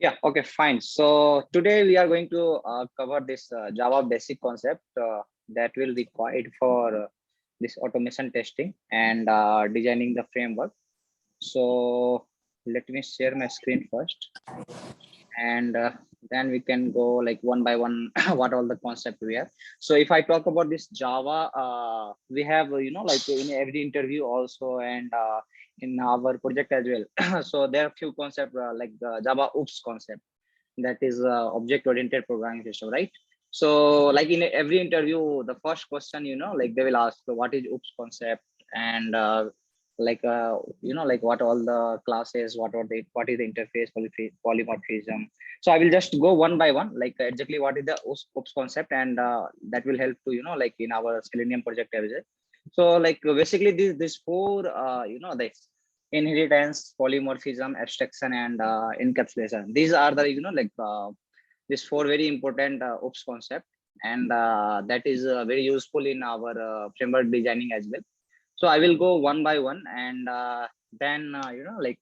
Yeah, okay, fine. So today we are going to cover this Java basic concept that will required for this automation testing and designing the framework. So let me share my screen first, and then we can go like one by one what all the concept we have. So if I talk about this Java, we have like in every interview also, and in our project as well. So there are few concepts like the Java OOPS concept, that is object oriented programming system, right? So like in every interview, the first question, like they will ask what is OOPS concept, and like like what all the classes, what is the interface, polymorphism. So I will just go one by one, like exactly what is the OOPS concept, and that will help to like in our Selenium project as well. So like basically these four this inheritance, polymorphism, abstraction, and encapsulation. These are the like these four very important OOPS concept, and that is very useful in our framework designing as well. So I will go one by one, and then like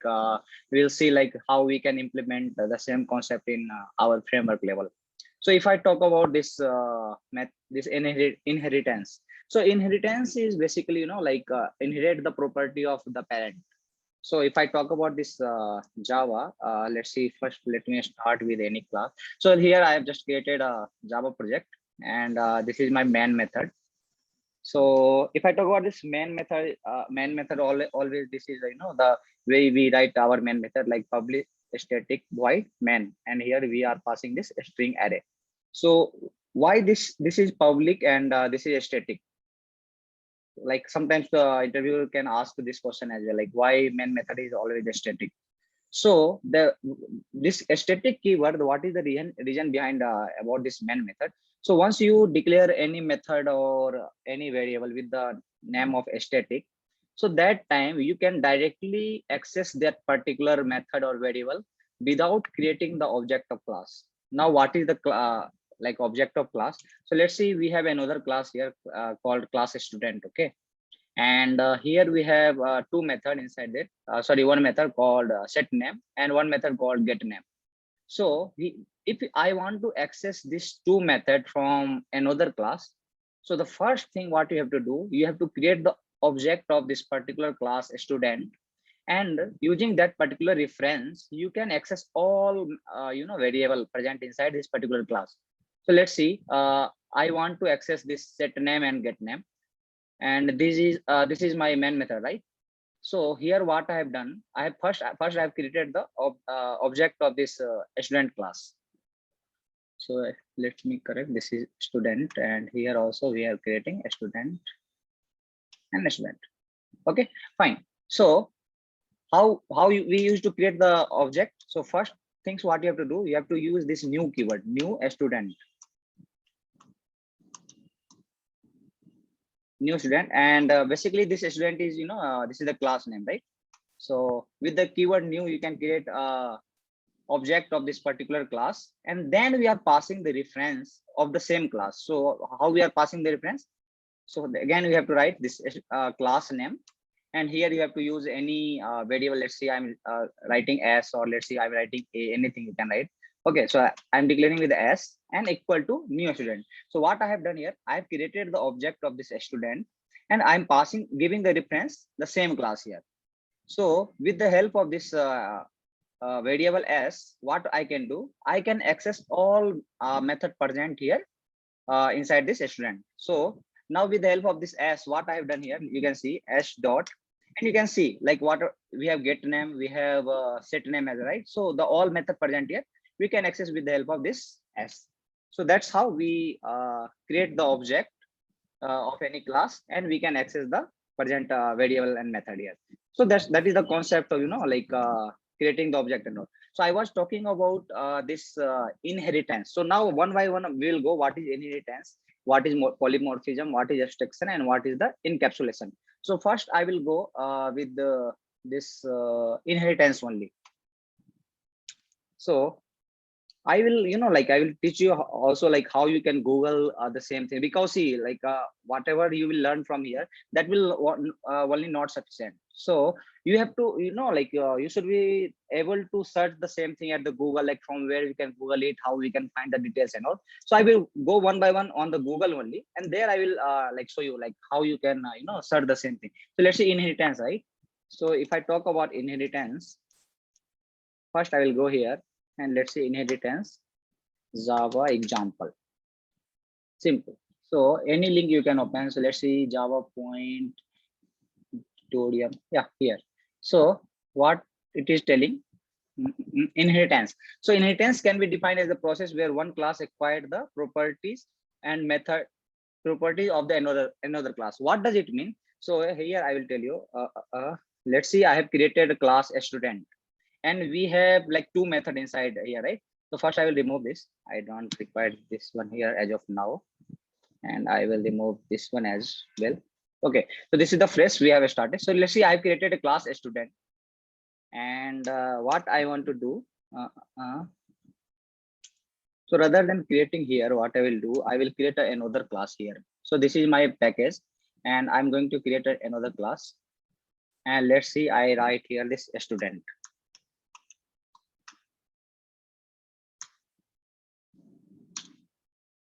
we'll see like how we can implement the same concept in our framework level. So if I talk about this this inheritance, so inheritance is basically like inherit the property of the parent. So if I talk about this Java, let's see first, let me start with any class. So here I have just created a Java project, and this is my main method. So if I talk about this main method always this is the way we write our main method, like public static void main, and here we are passing this string array. So why this is public and this is static? Like sometimes the interviewer can ask this question as well, like why main method is always static. So this static keyword, what is the reason behind about this main method? So once you declare any method or any variable with the name of static, so that time you can directly access that particular method or variable without creating the object of class. Now what is the like object of class? So let's see, we have another class here called class student. Okay, and here we have two method inside it, sorry, one method called set name and one method called get name. So if I want to access this two method from another class, so the first thing what you have to do, you have to create the object of this particular class student, and using that particular reference you can access all variable present inside this particular class. So let's see, I want to access this set name and get name, and this is my main method, right? So here what I have done, I have first I have created the object of this student class. So let me correct, this is student, and here also we are creating a student and a student. Okay, fine. So we used to create the object? So first things what you have to do, you have to use this new keyword, new student, new student, and basically this student is this is the class name, right? So with the keyword new, you can create a object of this particular class, and then we are passing the reference of the same class. So how we are passing the reference? So again we have to write this class name, and here you have to use any variable. Let's say I'm writing s, or let's say I'm writing a, anything you can write. Okay, so I'm declaring with s and equal to new student. So what I have done here, I have created the object of this student, and I'm passing, giving the reference the same class here. So with the help of this variable s, what I can do, I can access all method present here inside this student. So now with the help of this s, what I have done here, you can see s dot, and you can see like what we have get name, we have set name as right. So the all method present here, we can access with the help of this s. So that's how we create the object of any class, and we can access the present variable and method here. So that is the concept of like creating the object and all. So I was talking about this inheritance. So now one by one we will go, what is inheritance, what is polymorphism, what is abstraction, and what is the encapsulation. So first I will go with this inheritance only. So I will, I will teach you also like how you can Google the same thing, because see, whatever you will learn from here, that will only not sufficient. So you have to, you should be able to search the same thing at the Google, like from where we can Google it, how we can find the details and all. So I will go one by one on the Google only, and there I will like show you like how you can, search the same thing. So let's see inheritance, right? So if I talk about inheritance, first I will go here and let's see inheritance Java example. Simple. So any link you can open. So let's see Java point tutorial. Yeah, here. So what it is telling, inheritance. So inheritance can be defined as a process where one class acquired the properties and method properties of the another class. What does it mean? So here I will tell you. Let's see, I have created a class a student, and we have like two method inside here, right? So first I will remove this. I don't require this one here as of now, and I will remove this one as well. Okay, so this is the phrase we have started. So let's see, I've created a class a student, and what I want to do, uh, uh, so rather than creating here, what I will do, I will create another class here. So this is my package, and I'm going to create another class, and let's see, I write here this student.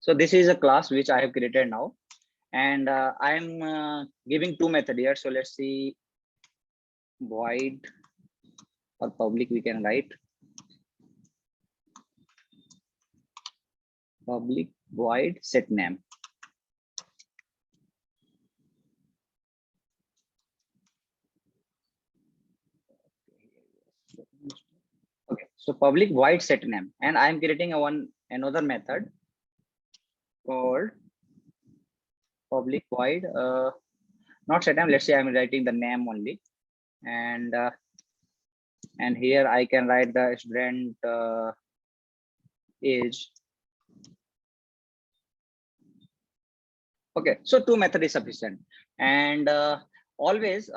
So this is a class which I have created now, and I'm giving two method here. So let's see, void or public, we can write public void set name. Okay, so public void set name, and I'm creating another method called public void not set name. Let's say I'm writing the name only, and here I can write the student age. Okay, so two method is sufficient, and always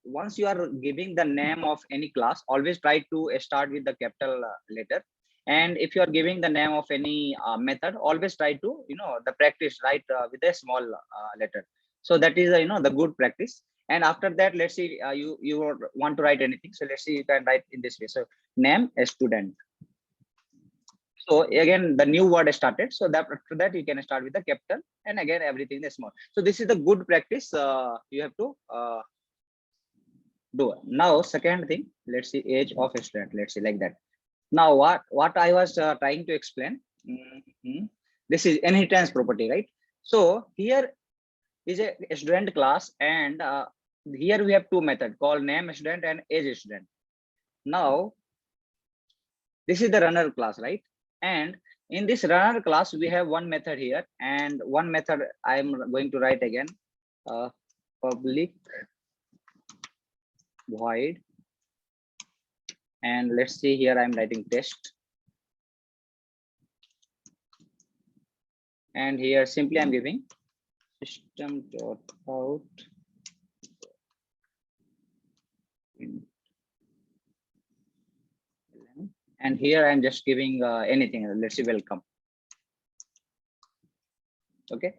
once you are giving the name of any class, always try to start with the capital letter. And if you are giving the name of any method, always try to the practice write with a small letter. So that is the good practice. And after that, let's see, you want to write anything. So let's see, you can write in this way. So name a student. So again, the new word started. So that after that, you can start with the capital, and again everything is small. So this is the good practice you have to do. Now, second thing, let's see age of a student. Let's see like that. Now, what I was trying to explain. This is inheritance property, right? So here is a student class, and here we have two methods called name student and age student. Now, this is the runner class, right? And in this runner class, we have one method here, and one method I'm going to write again, public void, and let's see here, I'm writing test, and here simply I'm giving system dot out, and here I'm just giving anything. Let's see, welcome. Okay,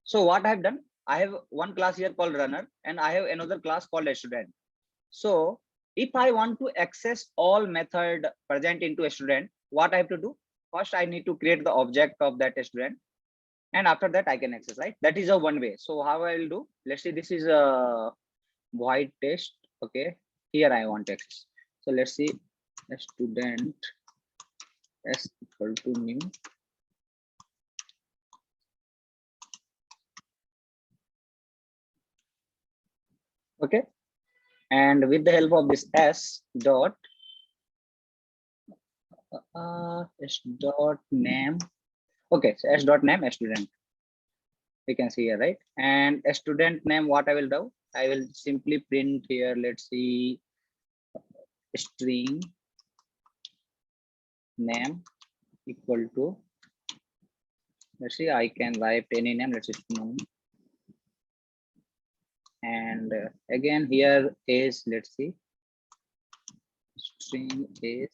so what I've done, I have one class here called runner, and I have another class called a student. So if I want to access all method present into a student, what I have to do? First, I need to create the object of that student, and after that I can access, right? That is a one way. So how I will do? Let's see, this is a void test. Okay, here I want access. So let's see, a student s equal to new. Okay, and with the help of this s dot s dot name. Okay, so s dot name a student. We can see here, right? And a student name, what I will do? I will simply print here. Let's see, string name equal to. Let's see, I can write any name. Let's see, name. And again, here is, let's see, string is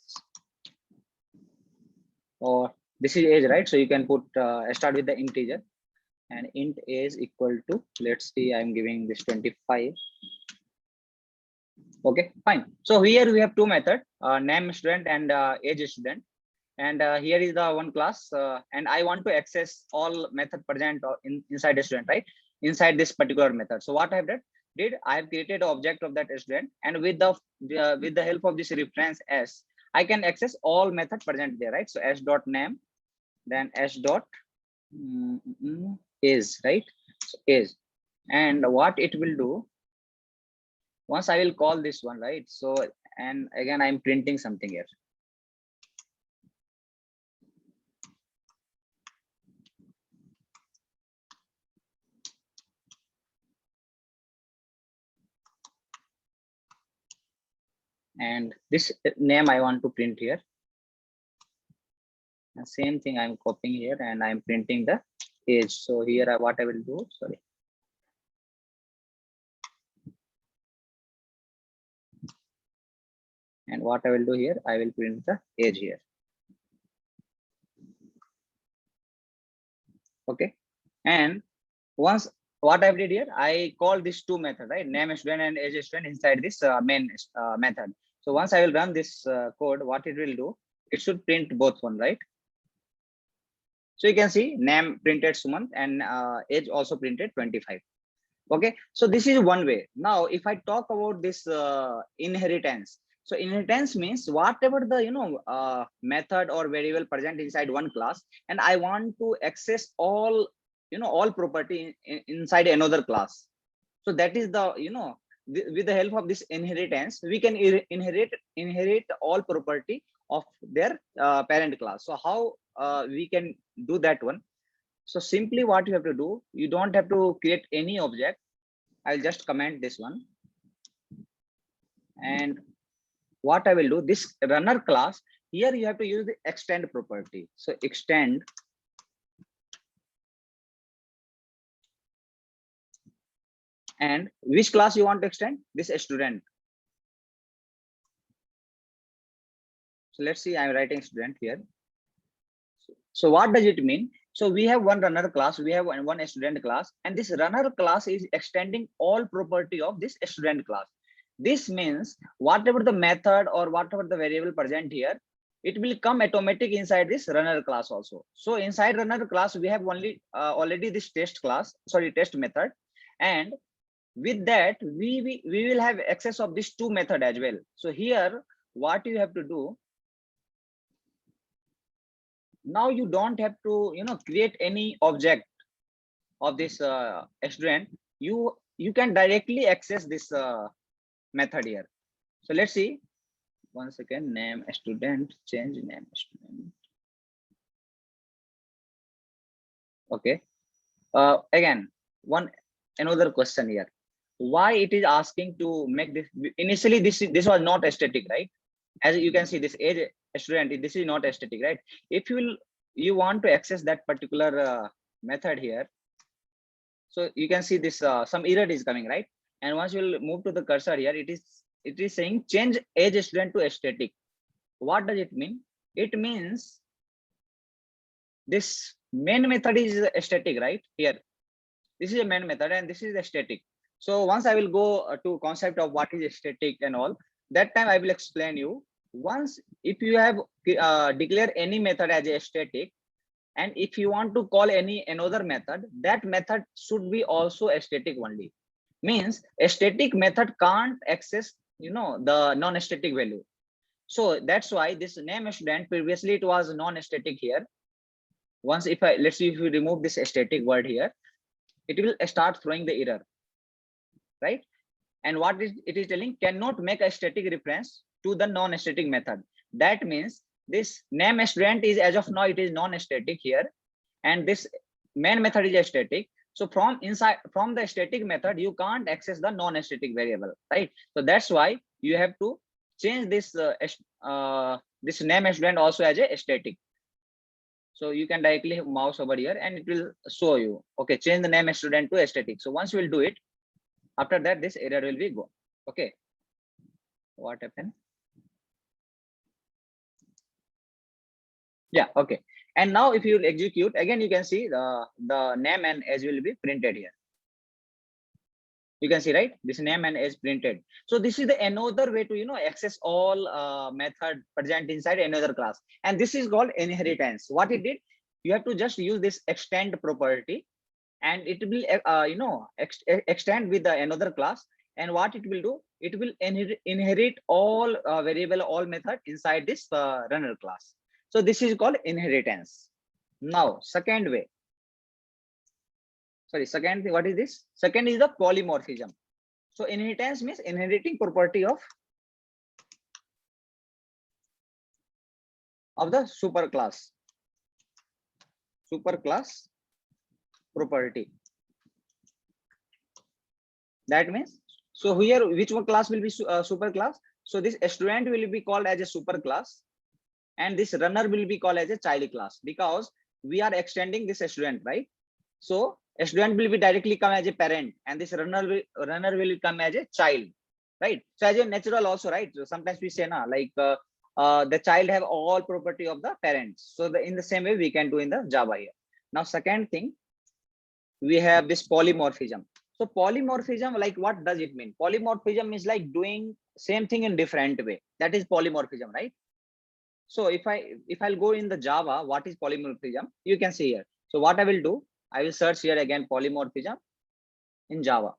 or this is age, right? So you can put start with the integer, and int age equal to, let's see, I'm giving this 25. Okay, fine. So here we have two methods, name student and age student. And here is the one class, and I want to access all method present inside the student, right? Inside this particular method. So what I have did I have created an object of that student, and with the help of this reference s, I can access all method present there, right? So s dot name, then s dot is, right? So is, and what it will do, once I will call this one, right? So, and again I'm printing something here. And this name I want to print here. And same thing I'm copying here, and I'm printing the age. So here what I will do, sorry. And what I will do here, I will print the age here. Okay. And once what I did here, I call these two methods, right? Name student and age student inside this main method. So once I will run this code, what it will do, it should print both one, right? So you can see name printed Sumant and age also printed 25. Okay, so this is one way. Now if I talk about this inheritance, so inheritance means whatever the method or variable present inside one class, and I want to access all all property inside another class. So that is the with the help of this inheritance, we can inherit all property of their parent class. So how we can do that one? So simply what you have to do, you don't have to create any object. I'll just comment this one. And what I will do, this runner class, here you have to use the extend property. So extend, and which class you want to extend? This student. So let's see, I'm writing student here. So what does it mean? So we have one runner class, we have one student class, and this runner class is extending all property of this student class. This means whatever the method or whatever the variable present here, it will come automatic inside this runner class also. So inside runner class, we have only already this test class, sorry, test method. And with that, we will have access of this two method as well. So here, what you have to do, now you don't have to create any object of this student. You can directly access this method here. So let's see, one second, name student, change name student. Okay, again another question here, why it is asking to make this? Initially this was not static, right? As you can see, this age student, this is not static, right? If you want to access that particular method here, so you can see this some error is coming, right? And once you will move to the cursor here, it is saying change age student to static. What does it mean? It means this main method is static, right? Here this is a main method and this is a static. So once I will go to concept of what is static and all, that time I will explain you. Once if you have declare any method as a static, and if you want to call any another method, that method should be also a static only. Means a static method can't access the non-static value. So that's why this name student, previously it was non-static here. Once if I, let's see, if we remove this static word here, it will start throwing the error, right? And what is it is telling, cannot make a static reference to the non-static method. That means this name student is, as of now, it is non-static here, and this main method is a static. So from the static method, you can't access the non-static variable, right? So that's why you have to change this this name student also as a static. So you can directly mouse over here and it will show you, okay, change the name student to static. So once you will do it, after that this error will be gone. Okay, what happened? Yeah, okay. And now if you execute again, you can see the name and age will be printed here. You can see, right, this name and age printed. So this is the another way to access all method present inside another class, and this is called inheritance. What it did, you have to just use this extend property, and it will extend with the another class. And what it will do, it will inherit all variable, all method inside this runner class. So this is called inheritance. Now second way, sorry, second thing, what is this? Second is the polymorphism. So inheritance means inheriting property of the superclass property. That means, so here which one class will be superclass? So this student will be called as a superclass, and this runner will be called as a child class, because we are extending this student, right? So a student will be directly come as a parent, and this runner will come as a child, right? So as a natural also, right? So sometimes we say na, like the child have all property of the parents. So in the same way we can do in the Java here. Now second thing, we have this polymorphism. So polymorphism, like what does it mean? Polymorphism is like doing same thing in different way. That is polymorphism, right? So if I'll go in the Java, what is polymorphism? You can see here. So what I will do, I will search here again polymorphism in Java,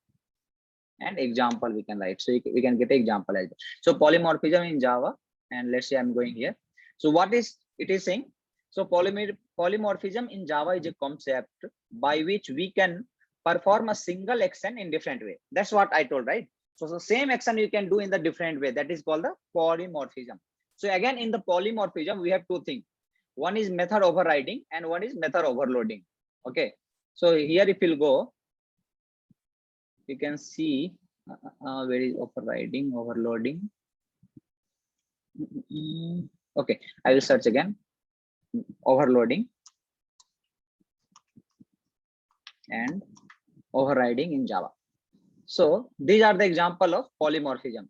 and example we can write. So we can get example as well. So polymorphism in Java, and let's say I'm going here. So what is it is saying? So polymorphism in Java is a concept by which we can perform a single action in different way. That's what I told, right? So the same action you can do in the different way. That is called the polymorphism. So again, in the polymorphism, we have two things. One is method overriding and one is method overloading. Okay. So here, if you'll go, you can see where is overriding, overloading. Okay, I will search again. Overloading and overriding in Java. So these are the example of polymorphism.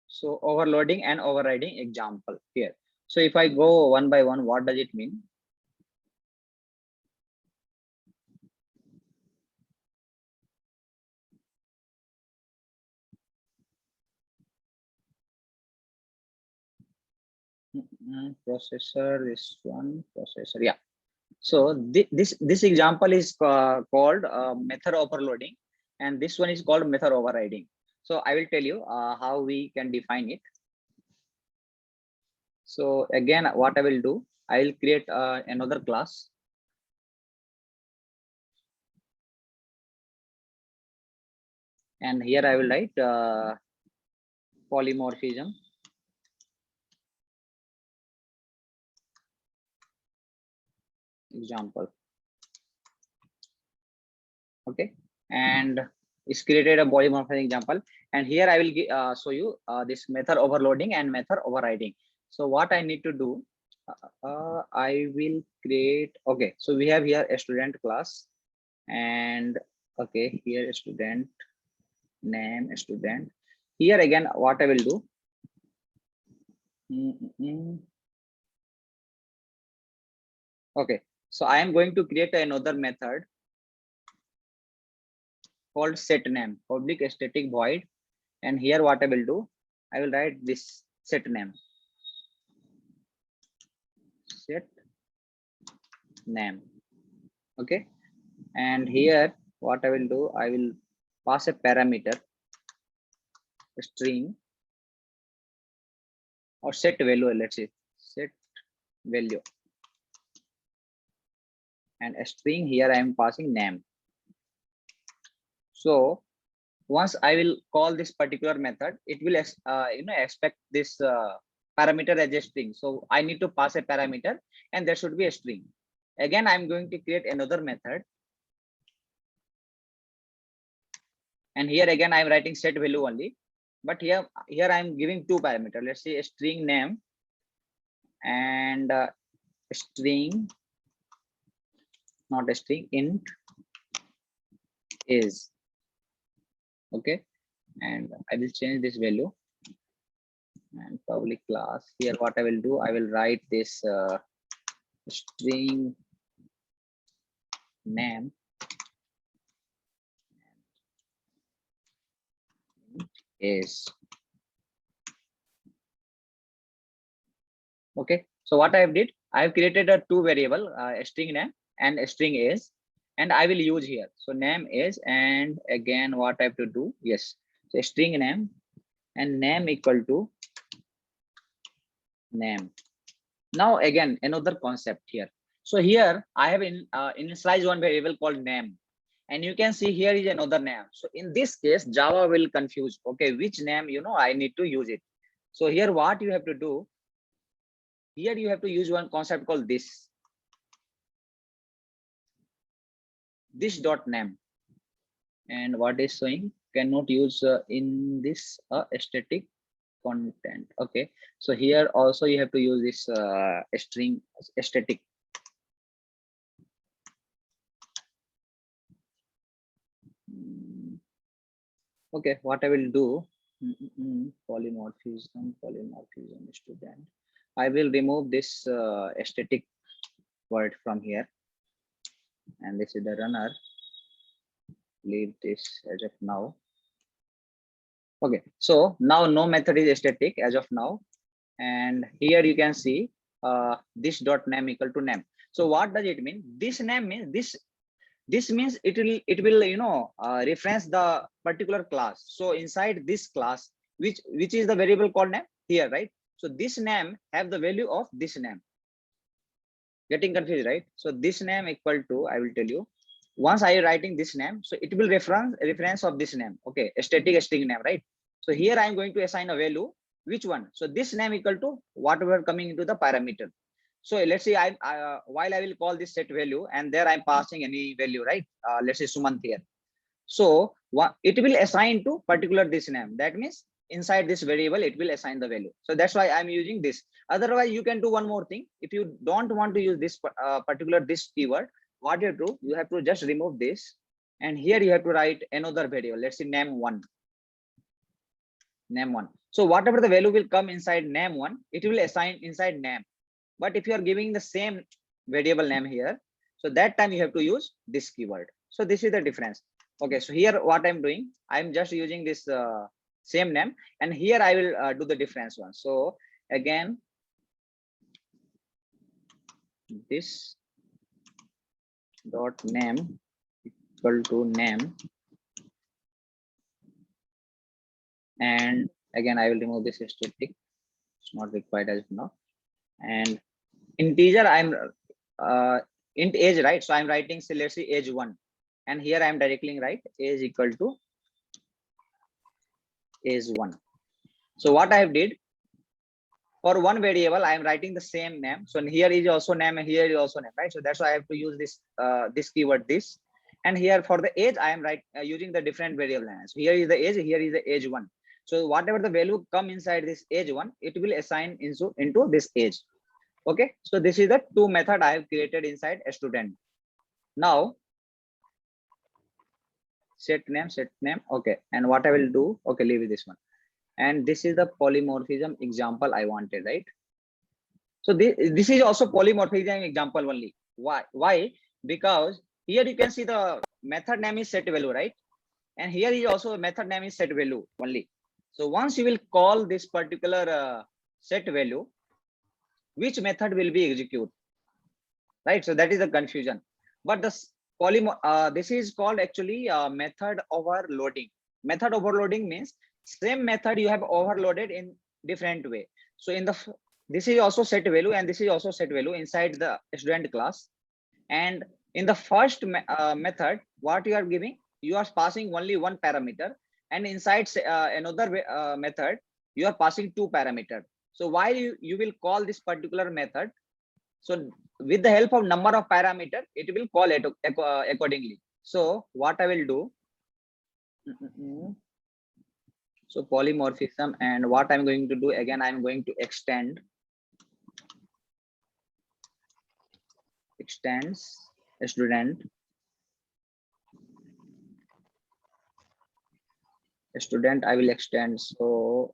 So overloading and overriding example here. So if I go one by one, what does it mean? Processor, this one processor, yeah. So this example is called method overloading, and this one is called method overriding. So I will tell you how we can define it. So again, what I will do, I will create another class. And here I will write polymorphism. Example. Okay. And it's created a polymorphism example. And here I will show you this method overloading and method overriding. So what I need to do, I will create, okay. So we have here a student class, and okay, here a student name, a student. Here again, what I will do, okay, so I am going to create another method called set name, public static void. And here what I will do, I will write this set name, set name. Okay. And here what I will do, I will pass a parameter, a string, or set value, let's say set value, and a string. Here I am passing name. So once I will call this particular method, it will expect this parameter as a string. So I need to pass a parameter, and there should be a string. Again, I'm going to create another method, and here again I'm writing set value only. But here I'm giving two parameters. Let's say a string name and a string, not a string, int is. Okay. and I will change this value and public class. Here what I will do, I will write this string name is. Okay, so what I have did, I have created a two variable, a string name and a string is, and I will use here. So name is, and again what I have to do, yes, so string name and name equal to name. Now again another concept here. So here I have initialized one variable called name, and you can see here is another name. So in this case Java will confuse, okay, which name I need to use it. So here what you have to do, here you have to use one concept called this dot name, and what is showing cannot use in this static content. Okay, so here also you have to use this string static. Okay, what I will do, polymorphism student, I will remove this static word from here, and this is the runner. Leave this as of now. Okay, so now no method is static as of now, and here you can see this dot name equal to name. So what does it mean? This name means this means it will reference the particular class. So inside this class, which is the variable called name here, right? So this name have the value of this name. Getting confused, right? So this name equal to, I will tell you, once I am writing this name, so it will reference of this name. Okay, a static string name, right? So here I am going to assign a value. Which one? So this name equal to whatever coming into the parameter. So let's say while I will call this set value, and there I'm passing any value, right? Let's say Sumant here. So it will assign to particular this name. That means inside this variable, it will assign the value. So that's why I'm using this. Otherwise, you can do one more thing. If you don't want to use this particular this keyword, what you do, you have to just remove this. And here you have to write another variable. Let's say name one. Name one. So whatever the value will come inside name one, it will assign inside name. But if you are giving the same variable name here, so that time you have to use this keyword. So this is the difference. Okay, so here what I'm doing, I'm just using this same name, and here I will do the difference one. So again, this dot name equal to name, and again I will remove this static. It's not required as of now. And integer, I'm int age, right? So I'm writing, so let's say age 1, and here I'm directly write age equal to age 1. So what I did, for one variable I am writing the same name. So here is also name, and here is also name, right? So that's why I have to use this this keyword this. And here for the age I am using the different variable name. So here is the age, here is the age 1. So whatever the value come inside this age 1, it will assign into this age. Okay, so this is the two method I have created inside a student. Now set name. Okay, and what I will do, okay, leave this one. And this is the polymorphism example I wanted, right? So this is also polymorphism example only. Why? Because here you can see the method name is set value, right? And here is also a method name is set value only. So once you will call this particular set value, which method will be executed, right? So that is the confusion. But this is called actually method overloading. Method overloading means same method you have overloaded in different way. So in the this is also set value, and this is also set value inside the student class. And in the first method, what you are giving, you are passing only one parameter, and inside another method, you are passing two parameters. So while you will call this particular method, so with the help of number of parameter, it will call it accordingly. So what I will do, so polymorphism, and what I'm going to do again, I'm going to extends student student I will extend. So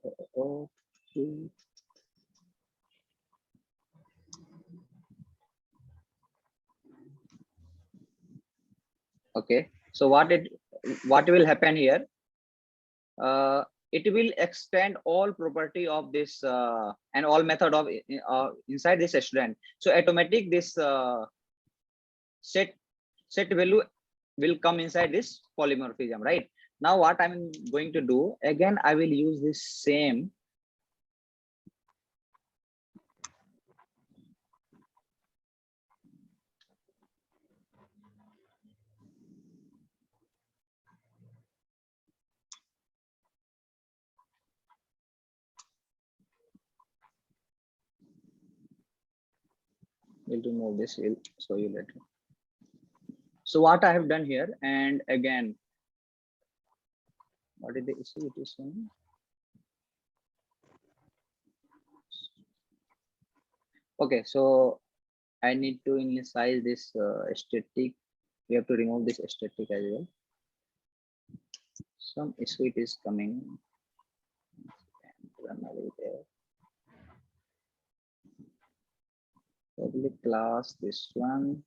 okay, so what will happen here, it will extend all property of this and all method of inside this student. So automatic this set value will come inside this polymorphism, right? Now what I'm going to do, again I will use this same will remove this, will show you later. So what I have done here, and again, what is the issue it is showing? Okay, so I need to initialize this static. We have to remove this static as well. Some issue it is coming. Run away there. Public class, this one.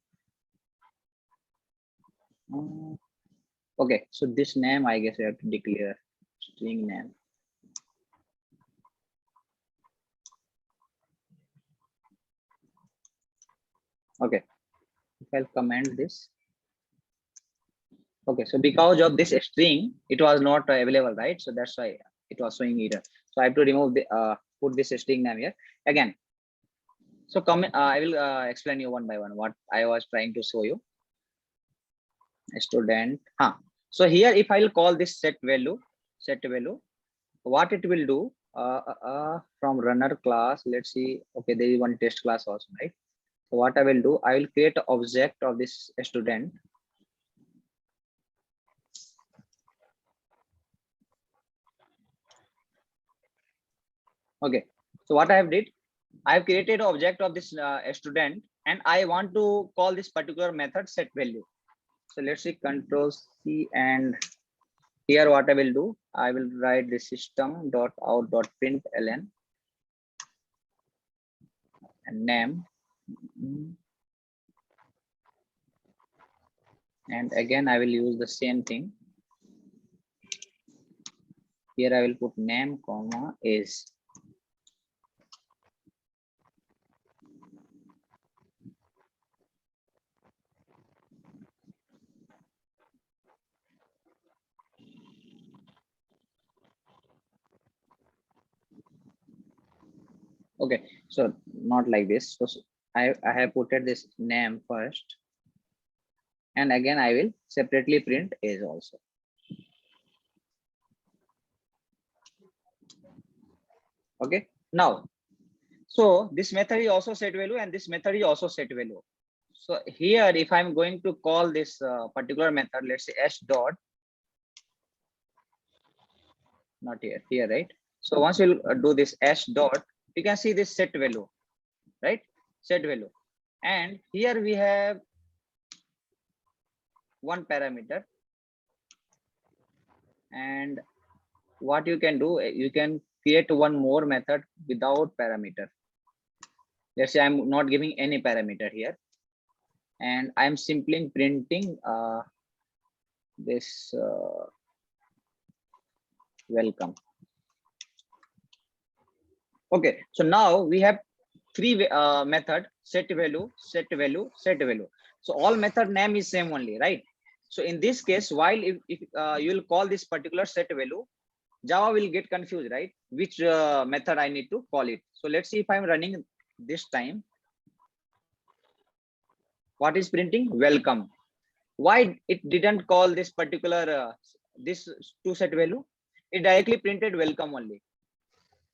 Okay, so this name I guess we have to declare string name. Okay, if I'll comment this. Okay, so because of this string, it was not available, right? So that's why it was showing error. So I have to remove the put this string name here again. So I will explain you one by one what I was trying to show you. Student. So here, if I will call this set value, what it will do from runner class. Let's see. Okay, there is one test class also, right? So what I will do, I will create an object of this student. Okay, so what I have did, I have created an object of this student, and I want to call this particular method set value. So let's see, Control C, and here what I will do, I will write the system.out.println and name, and again I will use the same thing. Here I will put name, comma, is. Okay, so not like this. So I have put this name first, and again I will separately print is also. Okay, now, so this method is also set value, and this method is also set value. So here, if I'm going to call this particular method, let's say s dot, not here, right? So once we'll do this s dot, you can see this set value, right? Set value, and here we have one parameter, and what you can do, you can create one more method without parameter. Let's say I'm not giving any parameter here, and I'm simply printing this welcome. Okay, so now we have three method: set value, set value, set value. So all method name is same only, right? So in this case, while if you will call this particular set value, Java will get confused, right? Which method I need to call it. So let's see if I'm running this time. What is printing? Welcome. Why it didn't call this particular this to set value? It directly printed welcome only,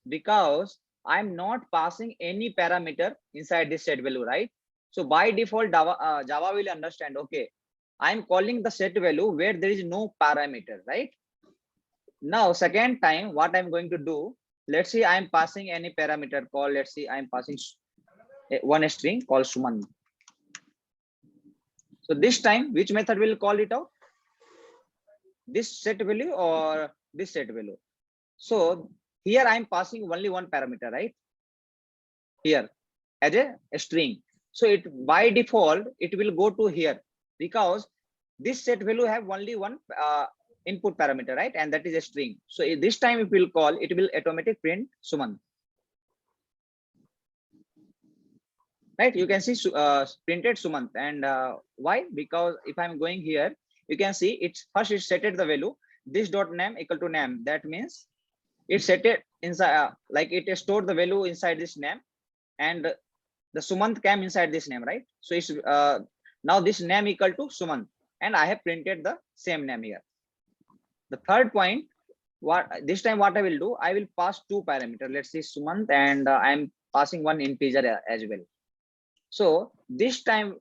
because I'm not passing any parameter inside this set value, right? So by default, Java will understand, okay, I'm calling the set value where there is no parameter, right? Now, second time, what I'm going to do, let's see, I'm passing any parameter call. Let's see, I'm passing one string called Suman. So this time, which method will call it out? this set value or this set value. So here I'm passing only one parameter, right? Here as a string. So it by default it will go to here because this set value have only one input parameter, right? And that is a string. So this time if we'll call, it will automatic print Sumant. Right, you can see printed Sumant. And why? Because if I'm going here, you can see it's first it set the value this dot name equal to name. That means it set it inside like it stored the value inside this name, and the Sumant came inside this name, right? So it's now this name equal to Sumant, and I have printed the same name here. The third point, what this time what I will do, I will pass two parameters. Let's say Sumant, and I'm passing one integer as well. So this time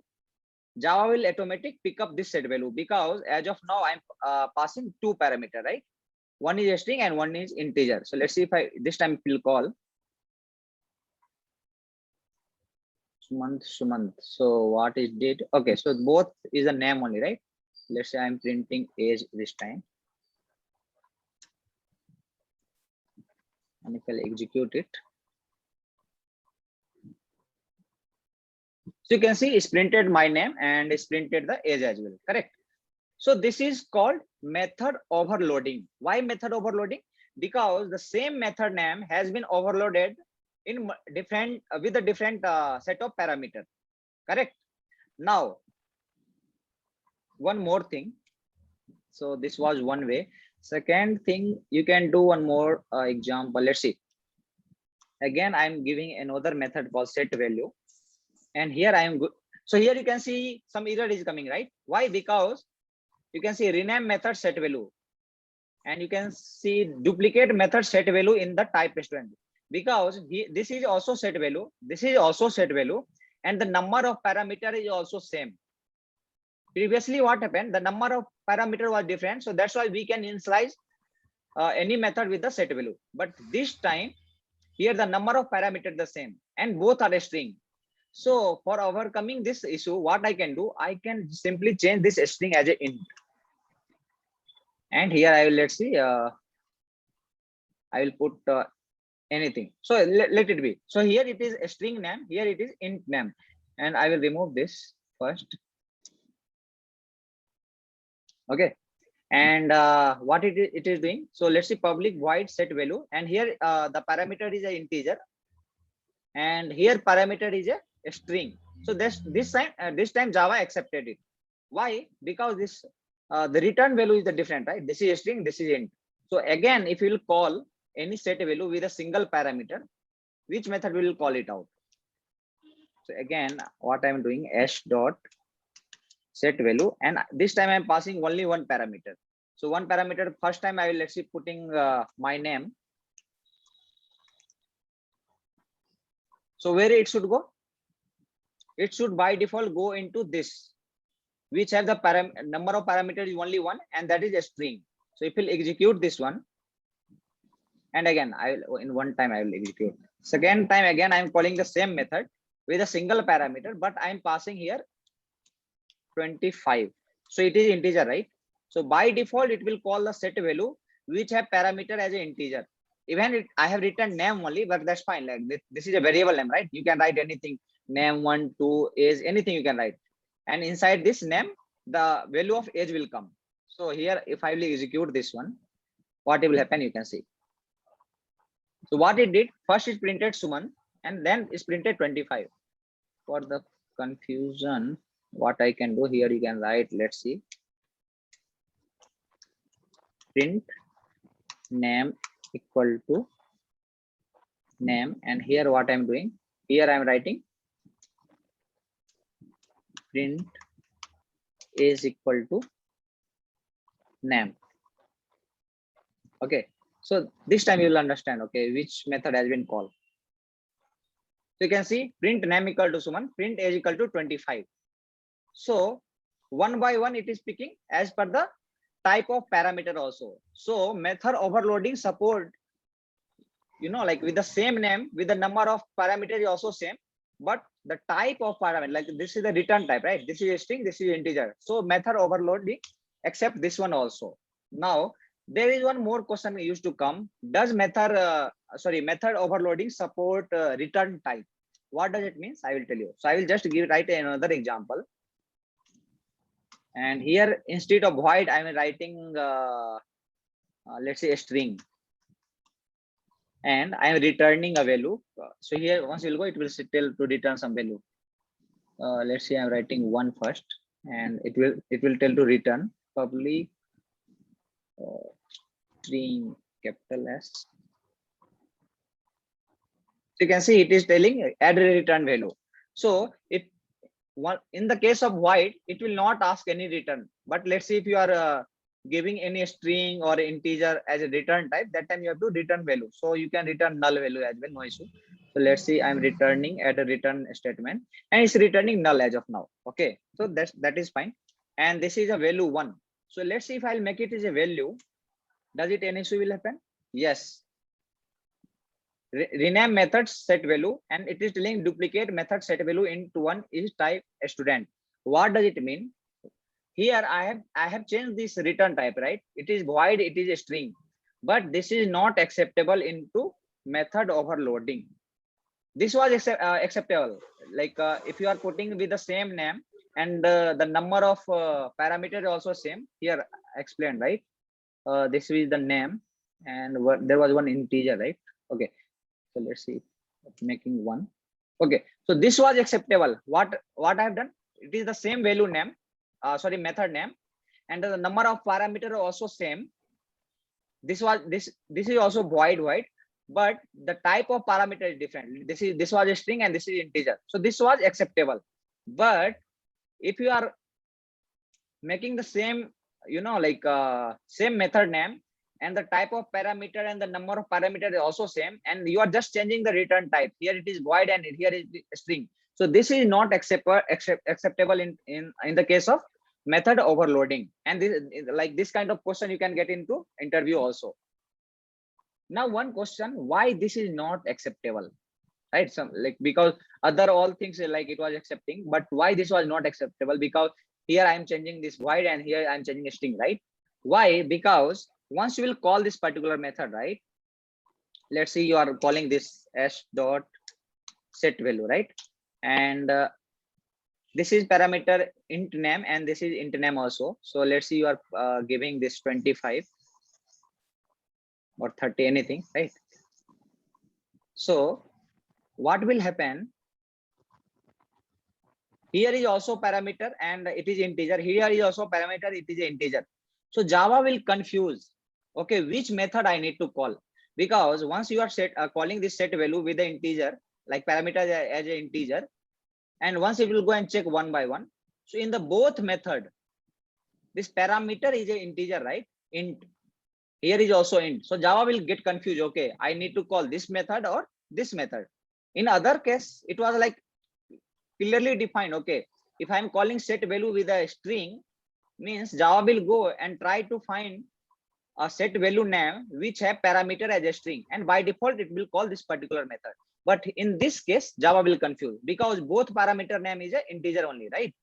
Java will automatic pick up this set value because as of now I'm passing two parameter, right? One is a string and one is integer. So let's see if I this time will call Sumant. So what is date? Okay, so both is a name only, right? Let's say I'm printing age this time. And if I'll execute it, so you can see it's printed my name and it's printed the age as well, correct? So this is called method overloading. Why method overloading? Because the same method name has been overloaded in different with a different set of parameters, correct? Now one more thing. So this was one way. Second thing, you can do one more example. Let's see. Again, I'm giving another method called set value, and here I am good. So here you can see some error is coming, right? Why? Because you can see rename method set value, and you can see duplicate method set value in the type restaurant, because this is also set value, this is also set value, and the number of parameter is also same. Previously what happened, the number of parameter was different, so that's why we can initialize any method with the set value. But this time here the number of parameter the same and both are a string. So for overcoming this issue, what I can do, I can simply change this string as a int, and here I will, let's see, I will put anything. So let it be. So here it is a string name, here it is int name, and I will remove this first. Okay, and what it is doing, so let's see public void set value, and here the parameter is an integer, and here parameter is a string. So this time Java accepted it. Why? Because this the return value is the different, right? This is a string, this is int. So again, if you will call any set value with a single parameter, which method will call it out? So again, what I'm doing, s dot set value, and this time I'm passing only one parameter. So one parameter, first time I will, let's see, putting my name. So where it should go? It should by default go into this, which have the number of parameters is only one, and that is a string. So if we'll execute this one, and again I will, in one time I will execute. Second time again I'm calling the same method with a single parameter, but I'm passing here 25. So it is integer, right? So by default it will call the set value which have parameter as an integer. Even I have written name only, but that's fine. Like this is a variable name, right? You can write anything, name 1, 2, age, anything you can write. And inside this name, the value of age will come. So here, if I will execute this one, what will happen, you can see. So what it did, first it printed Sumant, and then it's printed 25. For the confusion, what I can do here, you can write, let's see, print name equal to name, and here what I'm doing, here I'm writing print is equal to name. Okay, so this time you will understand, okay, which method has been called. So you can see print name equal to Sumant, print age equal to 25. So one by one it is picking as per the type of parameter also. So method overloading support, you know, like with the same name, with the number of parameters is also same, but the type of parameter, like this is the return type, right? This is a string, this is integer. So method overloading except this one also. Now there is one more question used to come. Does method overloading support return type? What does it mean? I will tell you. So I will just write another example. And here instead of void, I am writing let's say a string, and I am returning a value. So here once you will go, it will tell to return some value. Let's say I'm writing 1 first, and it will tell to return public string capital S. So you can see it is telling add a return value. So if one in the case of void, it will not ask any return. But let's say if you are giving any string or integer as a return type, that time you have to return value. So you can return null value as well, no issue. So let's see, I'm returning at a return statement, and it's returning null as of now. Okay, so that is fine. And this is a value 1. So let's see if I'll make it as a value. Does it any issue will happen? Yes. Rename method set value, and it is telling duplicate method set value into one is type student. What does it mean? Here I have changed this return type, right? It is void, it is a string, but this is not acceptable into method overloading. This was acceptable, like if you are putting with the same name and the number of parameter also same. Here explained, right? This is the name, and there was one integer, right? Okay, so let's see, making 1. Okay, so this was acceptable. What I have done, it is the same value name, sorry, method name, and the number of parameter are also same. This is also void, but the type of parameter is different. This was a string and this is integer, so this was acceptable. But if you are making the same, like same method name, and the type of parameter and the number of parameter is also same, and you are just changing the return type, here it is void and here is string, so this is not acceptable in the case of method overloading. And this kind of question you can get into interview also. Now one question, why this is not acceptable, right? Some like, because other all things like it was accepting, but why this was not acceptable? Because here I am changing this void and here I am changing a string, right? Why? Because once you will call this particular method, right? Let's say you are calling this s dot set value, right? And this is parameter int name and this is int name also. So let's say you are giving this 25 or 30, anything, right? So what will happen? Here is also parameter and it is integer. Here is also parameter, it is integer. So Java will confuse, okay, which method I need to call, because once you are calling this set value with the integer, like parameter as an integer, and once it will go and check one by one. So in the both method, this parameter is an integer, right? Int. Here is also int. So Java will get confused. Okay, I need to call this method or this method. In other case, it was like clearly defined. Okay, if I'm calling set value with a string, means Java will go and try to find a set value name which have parameter as a string, and by default it will call this particular method. But in this case, Java will confuse because both parameter name is a integer only, right?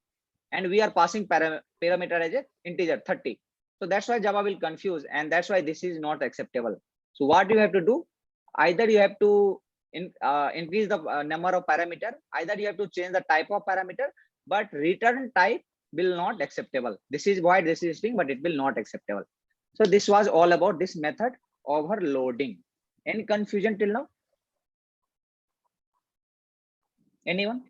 And we are passing parameter as a integer 30. So that's why Java will confuse, and that's why this is not acceptable. So what you have to do, either you have to increase the number of parameter, either you have to change the type of parameter, but return type will not acceptable. This is void, this is string, but it will not acceptable. So this was all about this method overloading. Any confusion till now? Anyone?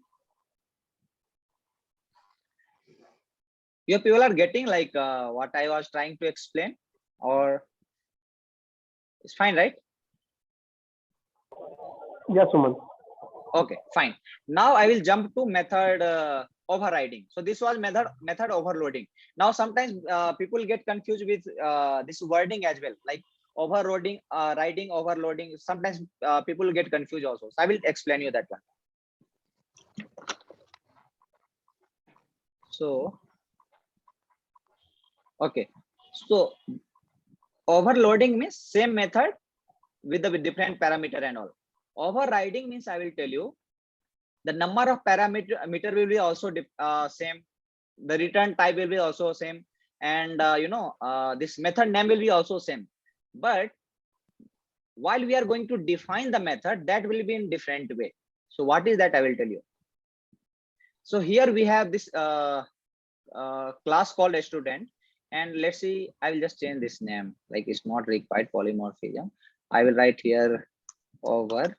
You people are getting like what I was trying to explain, or it's fine, right? Yes, Suman. Okay, fine. Now I will jump to method overriding. So this was method overloading. Now sometimes people get confused with this wording as well, like overloading, riding, overloading. Sometimes people get confused also. So I will explain you that one. So okay, so overloading means same method with the different parameter and all. Overriding means, I will tell you, the number of parameter will be also same, the return type will be also same, and this method name will be also same, but while we are going to define the method, that will be in different way. So what is that, I will tell you. So here we have this class called a student, and let's see, I will just change this name, like it's not required polymorphism. I will write here overriding.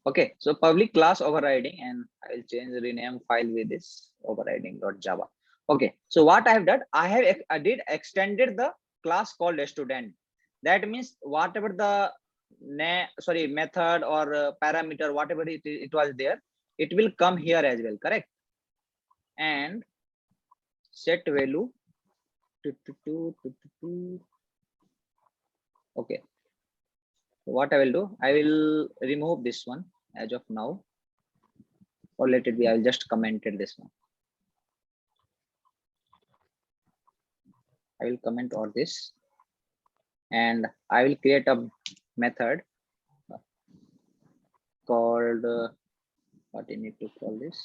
Okay, so public class overriding, and I will change the rename file with this overriding.java. Okay, so what I have done, I did extended the class called a student. That means whatever the method or parameter, whatever it was there, it will come here as well, correct? And set value okay. What I will do, I will remove this one as of now, or let it be, I will just comment this one. I will comment all this, and I will create a method called what I need to call this.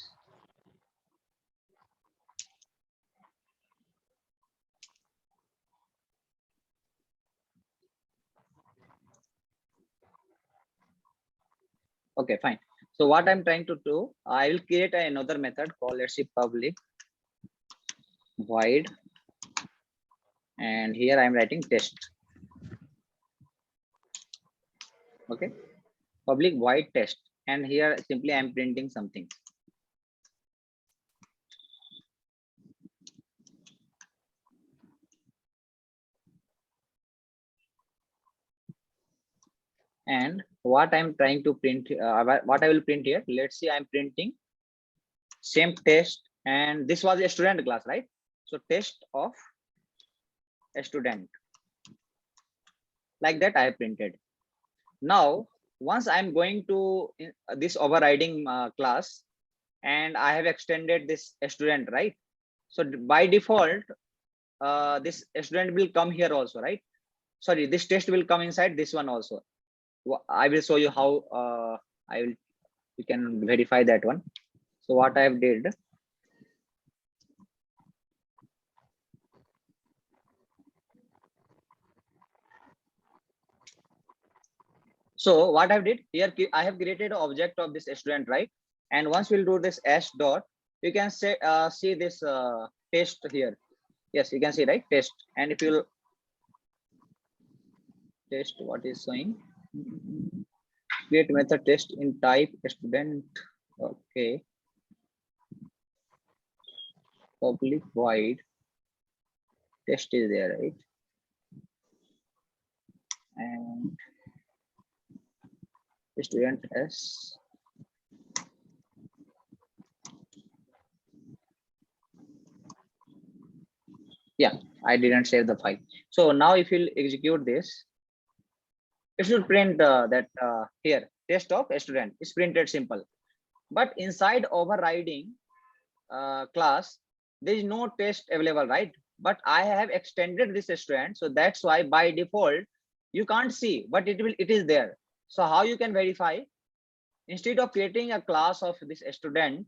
Okay, fine. So what I'm trying to do, I will create another method called, let's see, public void, and here I'm writing test. Okay, public void test, and here simply I'm printing something. And what I'm trying to print, what I will print here, let's see, I'm printing same test, and this was a student class, right? So test of a student, like that I printed. Now once I'm going to this overriding class, and I have extended this student, right? So by default this student will come here also, right? Sorry, this test will come inside this one also. I will show you how you can verify that one. So what I have did, so what I did here, I have created an object of this student, right? And once we'll do this s dot, you can say see this test here. Yes, you can see, right? Test. And if you'll test, what is showing, create method test in type student. Okay, public void test is there, right? And student s. Yeah, I didn't save the file. So now if you execute this, it should print that here test of a student is printed simple. But inside overriding class, there is no test available, right? But I have extended this student, so that's why by default you can't see, but it is there. So how you can verify? Instead of creating a class of this student,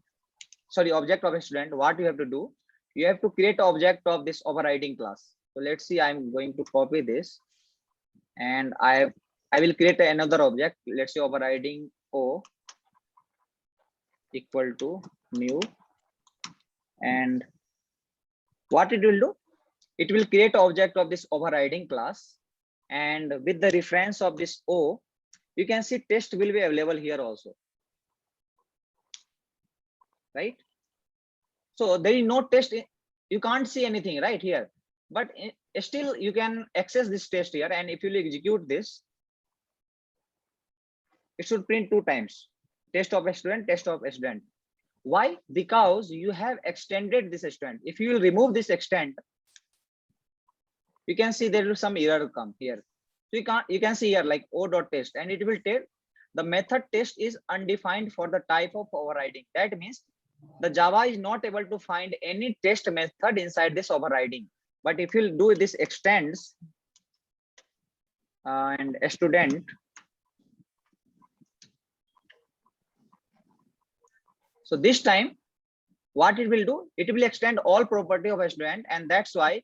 sorry, object of a student, what you have to do, you have to create an object of this overriding class. So let's see, I'm going to copy this, and I will create another object. Let's say overriding O equal to new, and what it will do, it will create an object of this overriding class, and with the reference of this O, you can see test will be available here also, right? So there is no test, you can't see anything right here, but still you can access this test here, and if you execute this, it should print 2 times, test of a student, test of a student. Why? Because you have extended this student. If you will remove this extent, you can see there will some error come here. So you can see here like o.test, and it will tell the method test is undefined for the type of overriding. That means the Java is not able to find any test method inside this overriding. But if you do this extends and a student, so this time what it will do, it will extend all property of a student, and that's why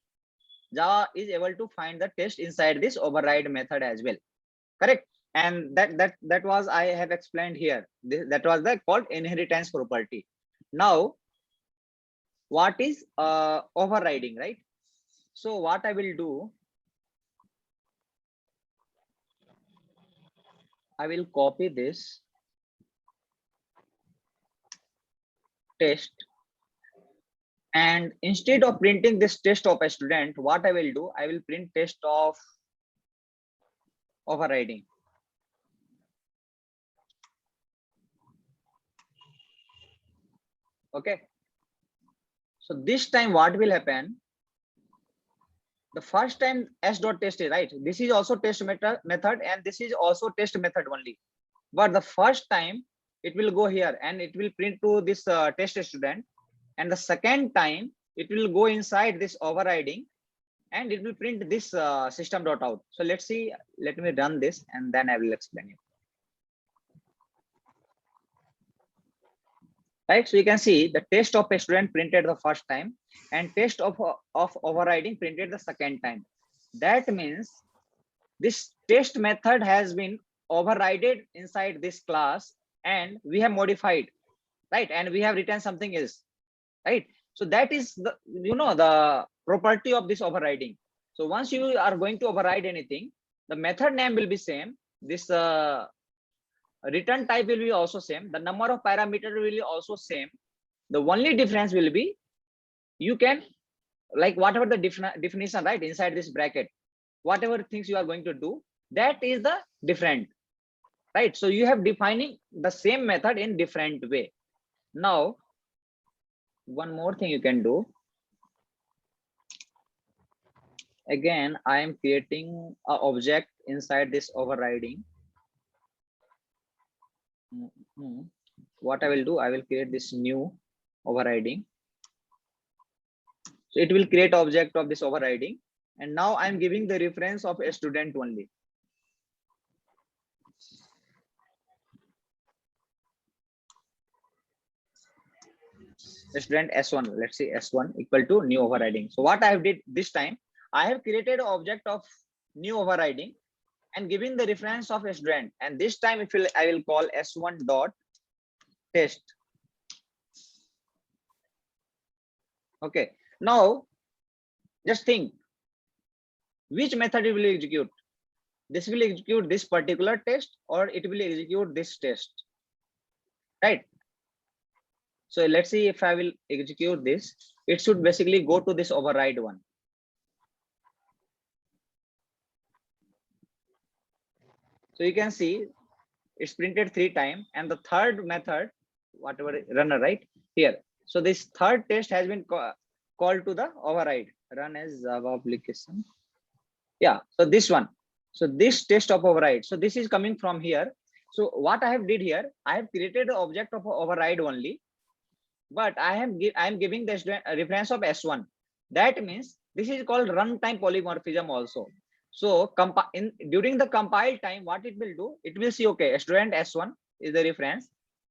Java is able to find the test inside this override method as well. Correct? And that was I have explained here. That was the called inheritance property. Now, what is overriding, right? So what I will do, I will copy this test, and instead of printing this test of a student, what I will do, I will print test of overriding. Okay. So this time what will happen? The first time s dot test is right. This is also test method, and this is also test method only. But the first time it will go here and it will print to this test student, and the second time it will go inside this overriding and it will print this system.out. So let's see. Let me run this and then I will explain you. Right, so you can see the test of a student printed the first time and test of overriding printed the second time. That means this test method has been overridden inside this class and we have modified, right? And we have written something else, right? So that is the, you know, the property of this overriding. So once you are going to override anything, the method name will be same. This return type will be also same. The number of parameter will be also same. The only difference will be you can, like whatever the definition, right, inside this bracket, whatever things you are going to do, that is the different, right? So you have defining the same method in different way. Now, one more thing you can do. Again, I am creating an object inside this overriding. What I will do, I will create this new overriding. So it will create object of this overriding. And now I'm giving the reference of a student only. Student S1, let's say S1 equal to new overriding. So what I have did this time, I have created an object of new overriding and giving the reference of a student. And this time if I will call S1 dot test. Okay, now just think which method it will execute. This will execute this particular test or it will execute this test, right? So let's see if I will execute this, it should basically go to this override one. So you can see it's printed 3 times and the third method, whatever runner, right here. So this third test has been called to the override, run as Java application. Yeah, so this one. So this test of override. So this is coming from here. So what I have did here, I have created the object of override only, but I am giving this reference of S1. That means this is called runtime polymorphism also. So during the compile time, what it will do, it will see, okay, student S1 is the reference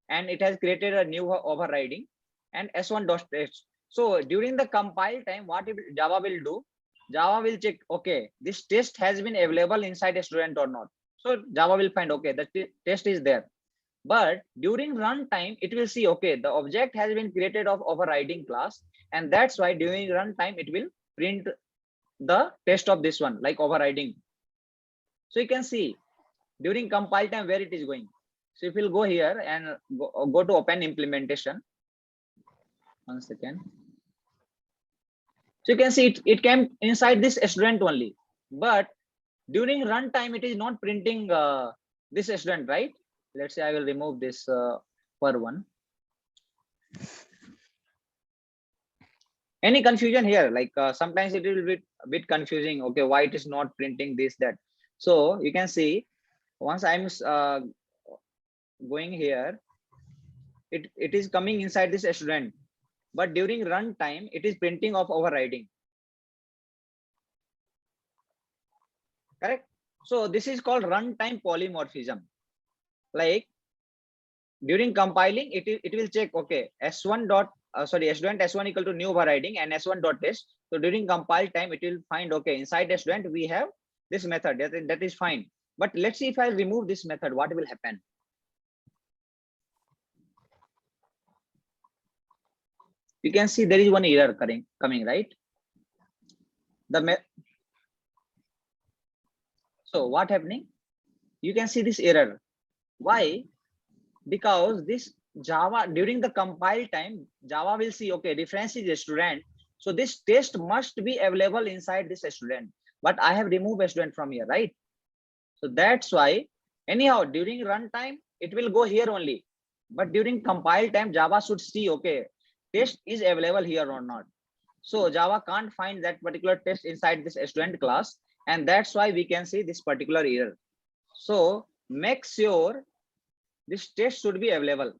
and it has created a new overriding and S1 dot test. So during the compile time, what Java will do, Java will check, okay, this test has been available inside a student or not. So Java will find, okay, the test is there. But during runtime, it will see, okay, the object has been created of overriding class. And that's why during runtime, it will print the test of this one, like overriding. So you can see during compile time where it is going. So if we'll go here and go to open implementation. 1 second. So you can see it came inside this student only. But during runtime, it is not printing this student, right? Let's say I will remove this per one. Any confusion here? Like sometimes it will be a bit confusing. Okay, why it is not printing this, that? So you can see once I'm going here, it is coming inside this student. But during runtime, it is printing of overriding. Correct? So this is called runtime polymorphism. Like during compiling, it will check, okay, S1 dot sorry, student s1 equal to new overriding and s1 dot test. So during compile time, it will find, okay, inside the student we have this method, that is fine. But let's see if I remove this method, what will happen? You can see there is one error coming, right? So what happening? You can see this error. Why? Because this Java, during the compile time, Java will see, okay, reference is a student. So this test must be available inside this student. But I have removed a student from here, right? So that's why, anyhow, during runtime, it will go here only. But during compile time, Java should see, okay, test is available here or not. So Java can't find that particular test inside this student class. And that's why we can see this particular error. So make sure this test should be available.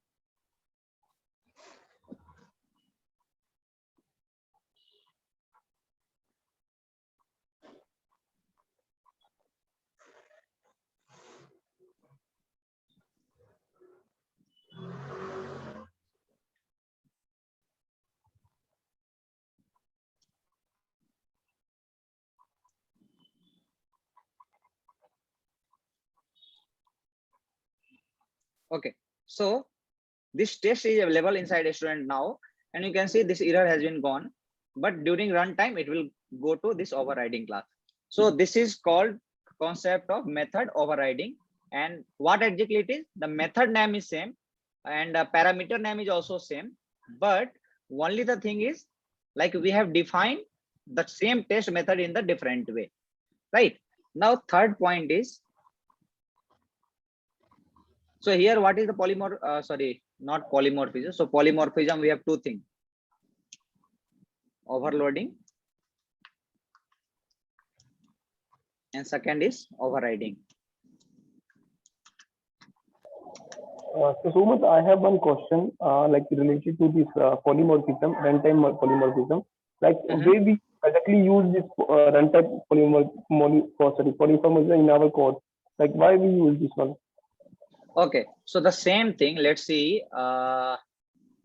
Okay, so this test is available inside a student now, and you can see this error has been gone. But during runtime, it will go to this overriding class. So this is called concept of method overriding. And what exactly it is? The method name is same, and parameter name is also same. But only the thing is, like we have defined the same test method in the different way, right? Now, third point is, so here, what is the sorry, not polymorphism. So polymorphism, we have two things: overloading, and second is overriding. So Sumant, I have one question, like related to this polymorphism, runtime polymorphism. Like where we exactly use this runtime polymorphism in our code. Like why we use this one? Okay, so the same thing. Let's see.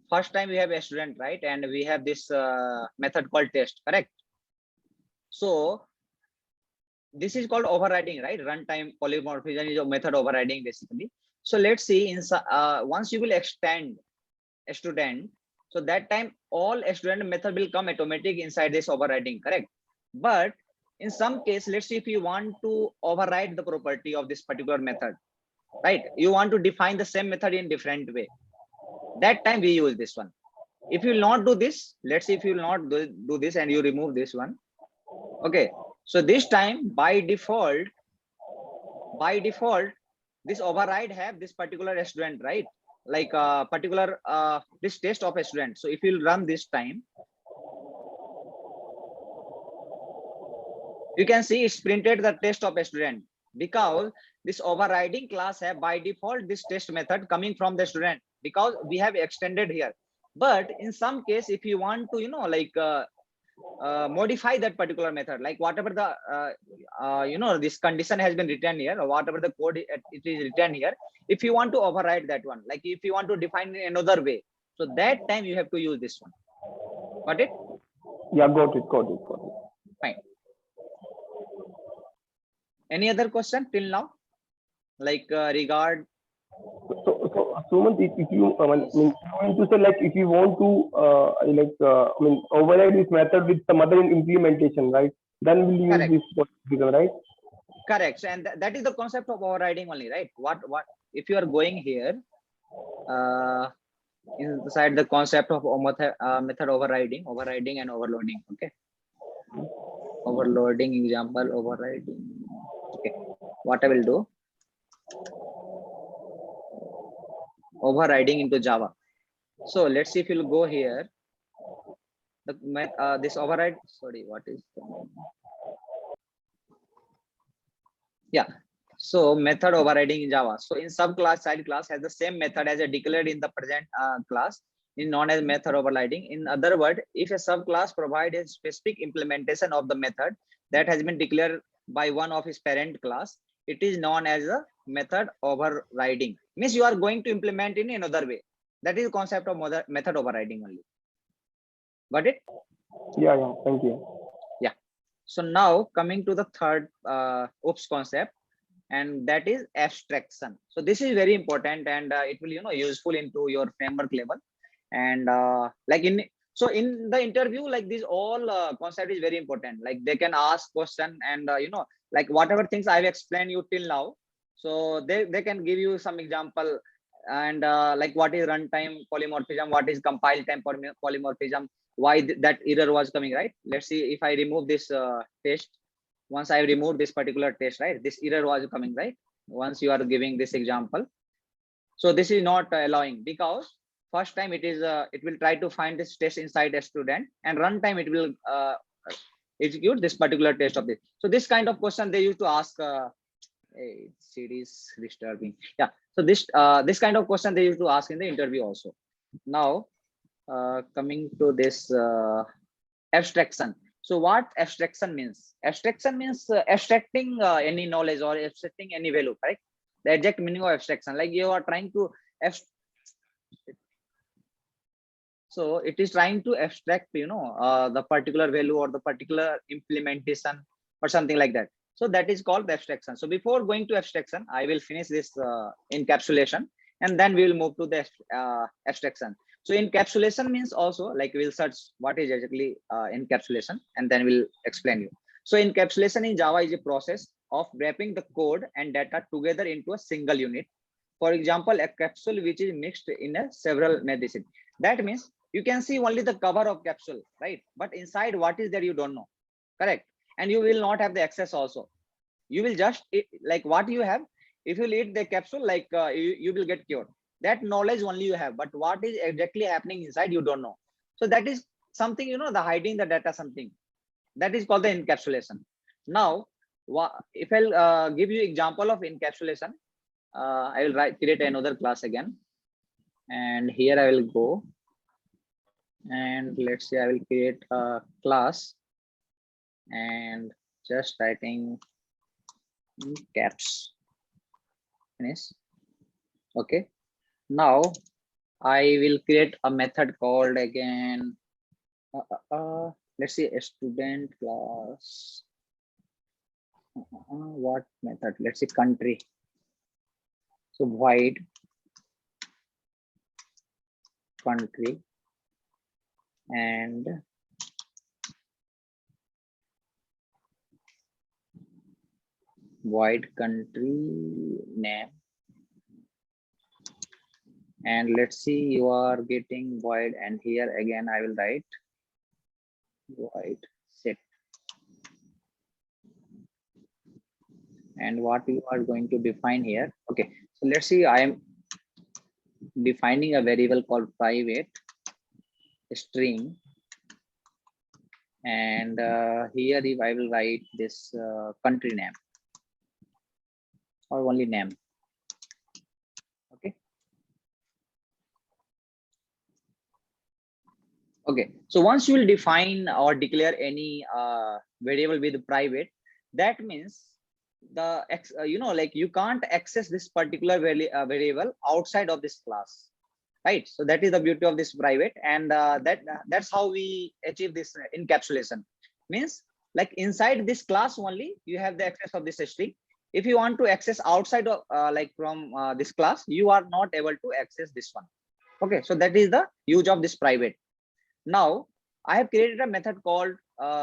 First time we have a student, right? And we have this method called test, correct? So this is called overriding, right? Runtime polymorphism is a method overriding basically. So let's see, once you will extend a student, so that time all a student method will come automatic inside this overriding, correct? But in some case, let's see if you want to override the property of this particular method, right? You want to define the same method in different way. That time we use this one. If you will not do this, let's see if you will not do this and you remove this one. Okay, so this time by default, this override have this particular student, right? Like particular this test of a student. So if you run this time, you can see it's printed the test of a student, because this overriding class have by default this test method coming from the student, because we have extended here. But in some case, if you want to, like modify that particular method, like whatever the this condition has been written here, or whatever the code it is written here, if you want to override that one, like if you want to define in another way, so that time you have to use this one. Got it? Yeah, got it. Fine. Any other question till now, like regard? So Sumant, if you I mean to say, like if you want to override this method with some other implementation, right? Then we'll use Correct. this, right? Correct. And that is the concept of overriding only, right? What if you are going here inside the concept of method overriding and overloading? Okay, overloading example, overriding. Okay, what I will do, overriding into Java. So let's see if you'll go here. This override. Sorry, what is the name? Yeah. So method overriding in Java. So in subclass, child class has the same method as a declared in the present class, is known as method overriding. In other words, if a subclass provides a specific implementation of the method that has been declared by one of its parent class, it is known as a method overriding. Means you are going to implement in another way. That is the concept of method overriding only. Got it? Yeah. Thank you. Yeah. So now coming to the third OOPS concept, and that is abstraction. So this is very important, and it will useful into your framework level. And like in the interview, like this all concept is very important. Like they can ask question, and like whatever things I've explained you till now, so they can give you some example, and like what is runtime polymorphism, what is compile time polymorphism, why that error was coming, right? Let's see if I remove this test. Once I remove this particular test, right, this error was coming, right? Once you are giving this example, so this is not allowing, because first time it will try to find this test inside a student, and runtime it will execute this particular test of this. So this kind of question they used to ask. It is disturbing. Yeah. So this kind of question they used to ask in the interview also. Now coming to this abstraction. So what abstraction means? Abstraction means abstracting any knowledge or abstracting any value, right? The exact meaning of abstraction, like you are trying to so it is trying to abstract the particular value or the particular implementation or something like that. So that is called the abstraction. So before going to abstraction, I will finish this encapsulation, and then we will move to the abstraction. So encapsulation means also, like we'll search what is exactly encapsulation, and then we'll explain you. So encapsulation in Java is a process of wrapping the code and data together into a single unit. For example, a capsule which is mixed in a several medicine. That means you can see only the cover of capsule, right? But inside what is there you don't know, correct? And you will not have the access also. You will just like what you have. If you eat the capsule, like you will get cured. That knowledge only you have, but what is exactly happening inside you don't know. So that is something, the hiding the data, something that is called the encapsulation. Now if I'll give you example of encapsulation, I will create another class again, and here I will go, and let's say I will create a class and just writing in caps. Finish. Okay. Now I will create a method called again. Let's say a student class. What method? Let's say country. So void country and void country name, and let's see you are getting void, and here again I will write void set, and what you are going to define here. Okay, so let's see, I am defining a variable called private string, and here if I will write this country name or only name. Okay, so once you will define or declare any variable with private, that means the like you can't access this particular variable outside of this class, right? So that is the beauty of this private, and that's how we achieve this encapsulation. Means like inside this class only you have the access of this string. If you want to access outside of like from this class, you are not able to access this one. Okay, so that is the use of this private. Now I have created a method called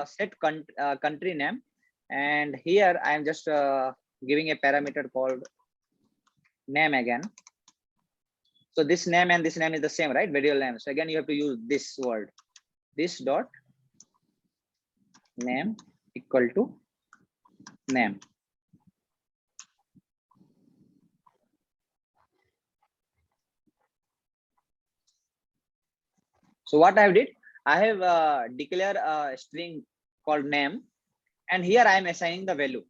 set country name, and here I am just giving a parameter called name again. So this name and this name is the same, right? Variable name. So again you have to use this word, this dot name equal to name. So what I have did, I have declared a string called name, and here I am assigning the value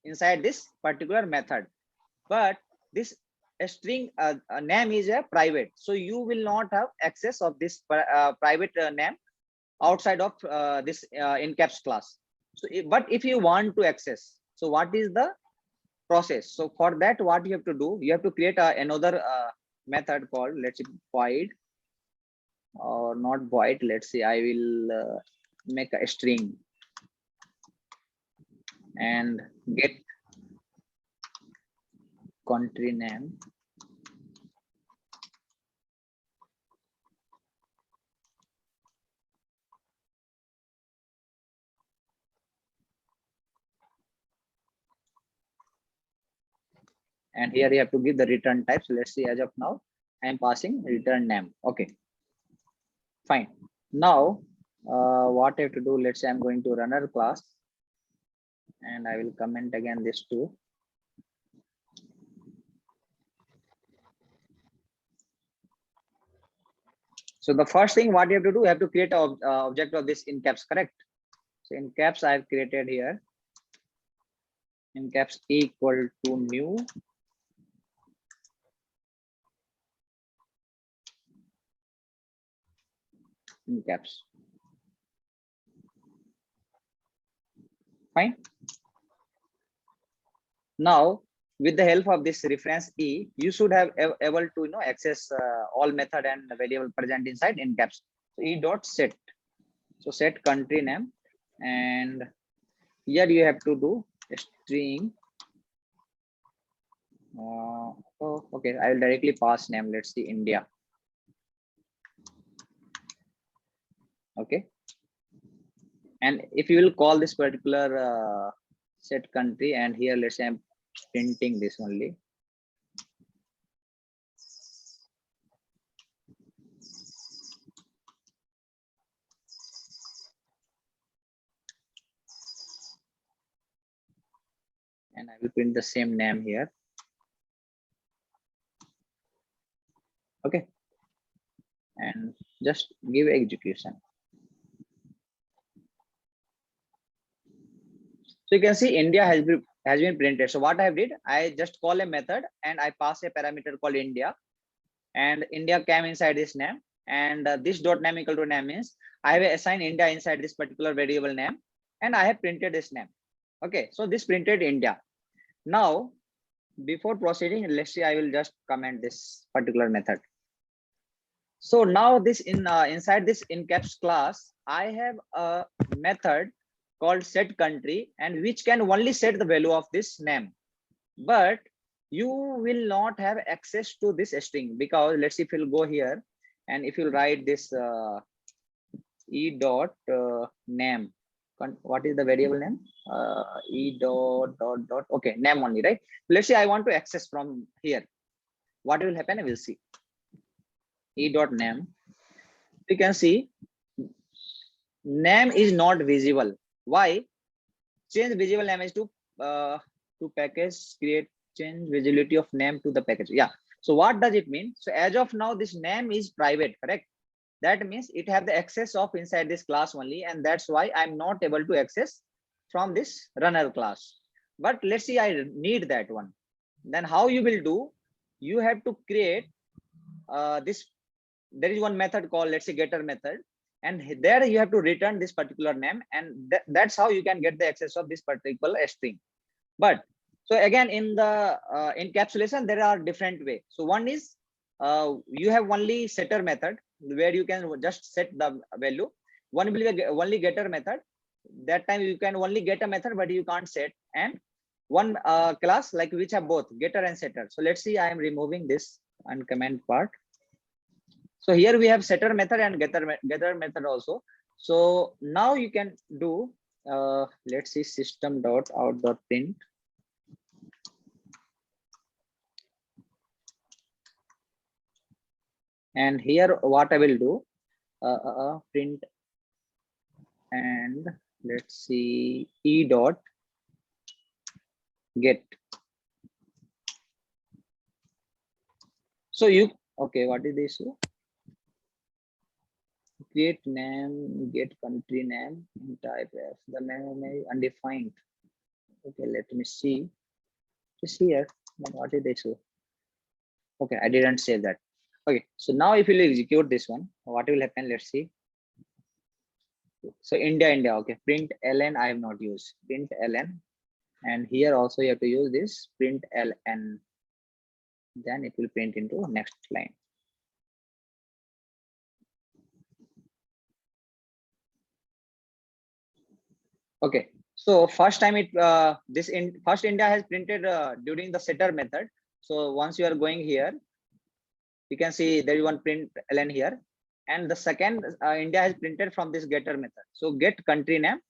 inside this particular method. But this string name is a private, so you will not have access of this private name outside of this encaps class. So but if you want to access, so what is the process? So for that, what you have to do, you have to create another method called, let's say void or not void. Let's see, I will make a string and get country name. And here you have to give the return type. So let's see, as of now, I am passing return name. Okay, fine. Now, what I have to do, let's say I'm going to runner class and I will comment again this too. So the first thing what you have to do, you have to create an object of this in caps, correct? So in caps, I've created here in caps equal to new in caps. Fine. Now, with the help of this reference E, you should have able to access all method and variable present inside in caps. So E dot set. So set country name, and here you have to do a string. Oh, okay, I will directly pass name. Let's see, India. Okay, and if you will call this particular set country, and here let's say I'm printing this only. And I will print the same name here. Okay, and just give execution. So you can see India has been printed. So what I did, I just call a method and I pass a parameter called India, and India came inside this name, and this dot name equal to name means I have assigned India inside this particular variable name, and I have printed this name. Okay, so this printed India. Now, before proceeding, let's see, I will just comment this particular method. So now this inside this in caps class, I have a method called set country, and which can only set the value of this name, but you will not have access to this string, because let's see, if you'll go here and if you write this e dot name, what is the variable name, e dot okay, name only, right? Let's say I want to access from here. What will happen, I will see e dot name. You can see name is not visible. Why? Change visible name is to package create change visibility of name to the package. Yeah, so what does it mean? So as of now, this name is private, correct? That means it have the access of inside this class only, and that's why I'm not able to access from this runner class. But let's see, I need that one. Then how you will do, you have to create this. There is one method called, let's say, getter method, and there you have to return this particular name, and that's how you can get the access of this particular string. But so again, in the encapsulation, there are different way. So one is you have only setter method where you can just set the value. One will be only getter method. That time you can only get a method, but you can't set. And one class like which have both getter and setter. So let's see, I am removing this uncomment part. So here we have setter method and getter method also. So now you can do let's see, system dot out dot print. And here what I will do, print, and let's see, e dot get. So you, okay, what is this? Create name, get country name, type as the name is undefined. Okay, let me see. Just here, but what is this? Okay, I didn't say that. Okay, so now if you execute this one, what will happen? Let's see. So India, okay, print ln I have not used, print ln, and here also you have to use this print ln, then it will print into next line. Okay, so first time first India has printed during the setter method. So once you are going here, you can see there is one print ln here, and the second India has printed from this getter method. So get country name,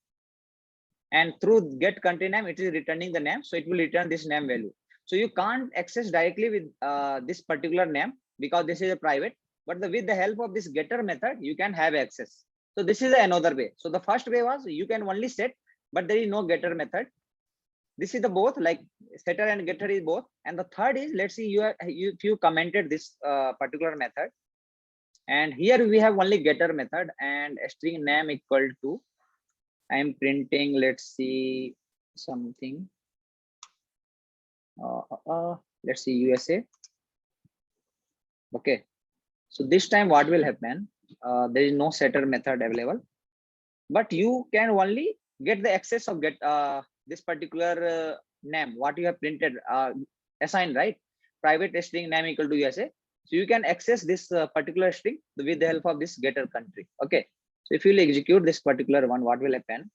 and through get country name it is returning the name, so it will return this name value. So you can't access directly with this particular name because this is a private, but with the help of this getter method you can have access. So this is another way. So the first way was you can only set, but there is no getter method. This is the both, like setter and getter is both. And the third is, let's see, if you commented this particular method, and here we have only getter method and a string name equal to, I am printing, let's see, something, let's see, USA. Okay, so this time what will happen, there is no setter method available, but you can only get the access of get this particular name what you have printed, assigned, right? Private string name equal to USA. So you can access this particular string with the help of this getter country. Okay, so if you will execute this particular one, what will happen?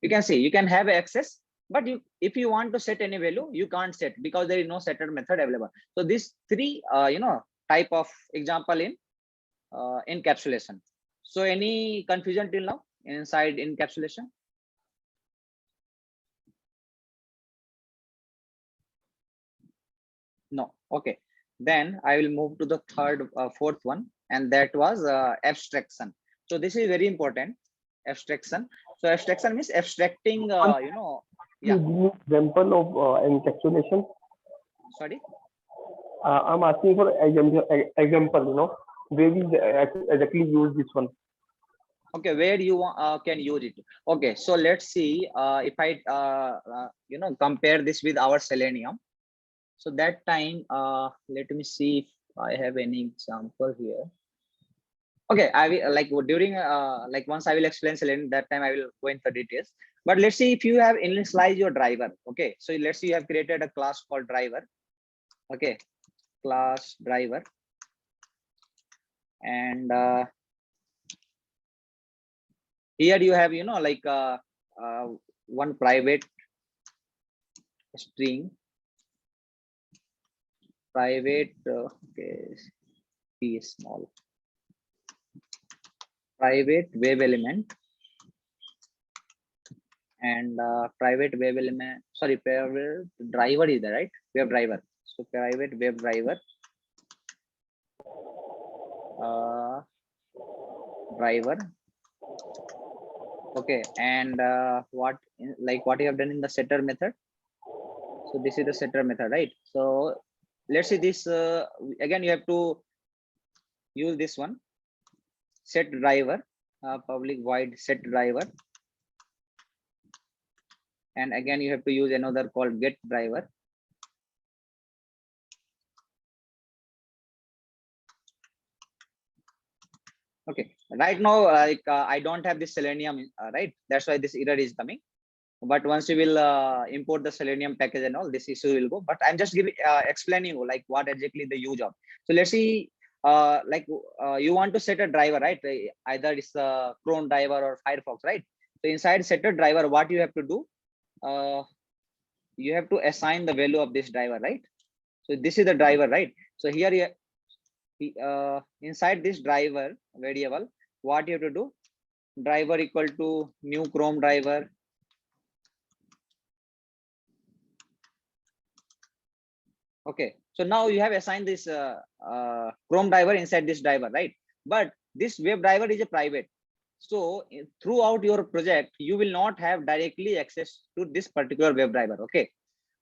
You can see you can have access, but if you want to set any value, you can't set because there is no setter method available. So these three type of example in encapsulation. So any confusion till now inside encapsulation? No. Okay, then I will move to the fourth one, and that was abstraction. So this is very important, abstraction. So abstraction means abstracting, You yeah, give me example of encapsulation. sorry. I'm asking for example, where we exactly use this one. Okay, where you can use it. Okay, so let's see if I compare this with our Selenium. So that time, let me see if I have any example here. Okay, I will like during like once I will explain Selenium, that time I will go into details. But let's see if you have initialized your driver. Okay, so let's see you have created a class called driver. Okay, class driver, and here you have like one private string, private okay, p is small, private web element, and private web element, sorry, private driver is there, right? Web driver. So private web driver, driver. Okay, and what you have done in the setter method. So this is the setter method, right? So let's see this again. You have to use this one, set driver, public void set driver, and again you have to use another called get driver. Okay, right now like I don't have this Selenium, right? That's why this error is coming. But once you will import the Selenium package and all, this issue will go. But I'm just explaining you like what exactly the use of. So let's see, you want to set a driver, right? Either it's a Chrome driver or Firefox, right? So inside set a driver, what you have to do, you have to assign the value of this driver, right? So this is the driver, right? So here inside this driver variable, what you have to do, driver equal to new Chrome driver. Okay, so now you have assigned this Chrome driver inside this driver, right? But this web driver is a private. So throughout your project, you will not have directly access to this particular web driver. Okay,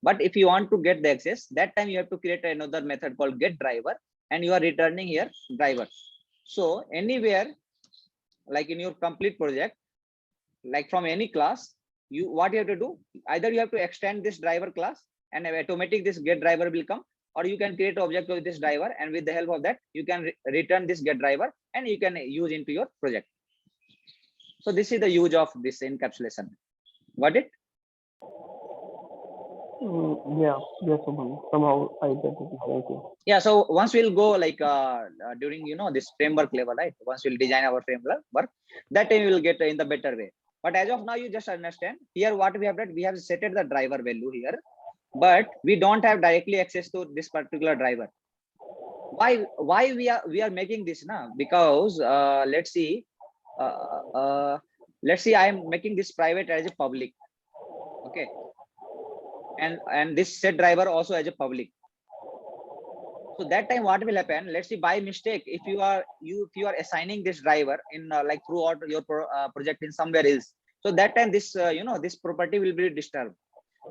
but if you want to get the access, that time you have to create another method called get driver, and you are returning here driver. So anywhere, like in your complete project, like from any class, what you have to do, either you have to extend this driver class and automatic this get driver will come, or you can create object with this driver, and with the help of that you can return this get driver and you can use into your project. So this is the use of this encapsulation. Got it? Yeah, yes, Subhan. Somehow I get it. Thank you. Yeah, so once we'll go like during this framework level, right? Once we'll design our framework work, that time we will get in the better way. But as of now, you just understand here what we have done. We have set the driver value here, but we don't have directly access to this particular driver. Why we are making this now? Because uh, uh, let's see, I am making this private as a public, okay, and this set driver also as a public. So that time what will happen, let's see, by mistake, if you are assigning this driver in like throughout your project in somewhere else, so that time this this property will be disturbed.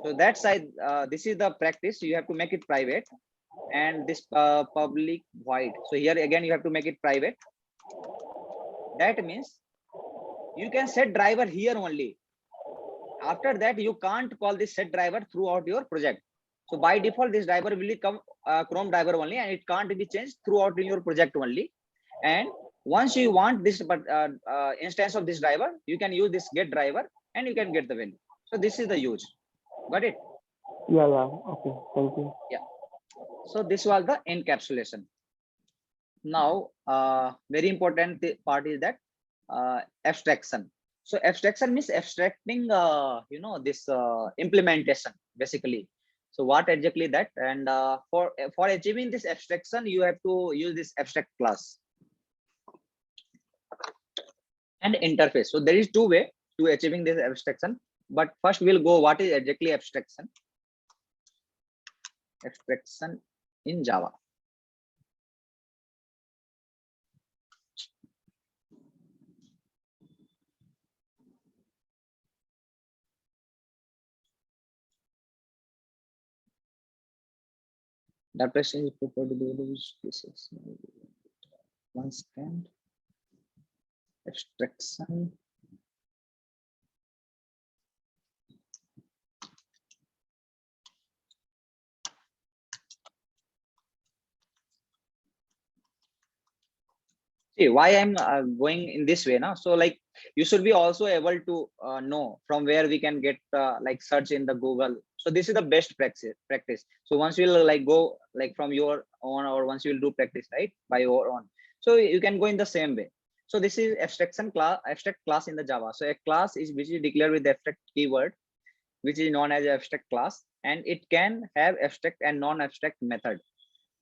So that side, this is the practice. You have to make it private, and this public void. So here again you have to make it private. That means you can set driver here only. After that you can't call this set driver throughout your project. So by default this driver will come Chrome driver only, and it can't be changed throughout in your project only. And once you want this instance of this driver, you can use this get driver and you can get the value. So this is the use. Got it? Yeah, yeah. Okay, thank you. Yeah. So this was the encapsulation. Now very important part is that abstraction. So abstraction means abstracting this implementation basically. So what exactly that? And for achieving this abstraction, you have to use this abstract class and interface. So there is two way to achieving this abstraction, but first we'll go what is exactly abstraction in Java. The abstraction is preferred to be this is one second. Abstraction. See why I'm going in this way now. So like you should be also able to know from where we can get like search in the Google. So this is the best practice. So once you'll like go like from your own, or once you'll do practice right by your own, so you can go in the same way. So this is abstract class in the Java. So a class is which is declared with the abstract keyword, which is known as abstract class, and it can have abstract and non-abstract method.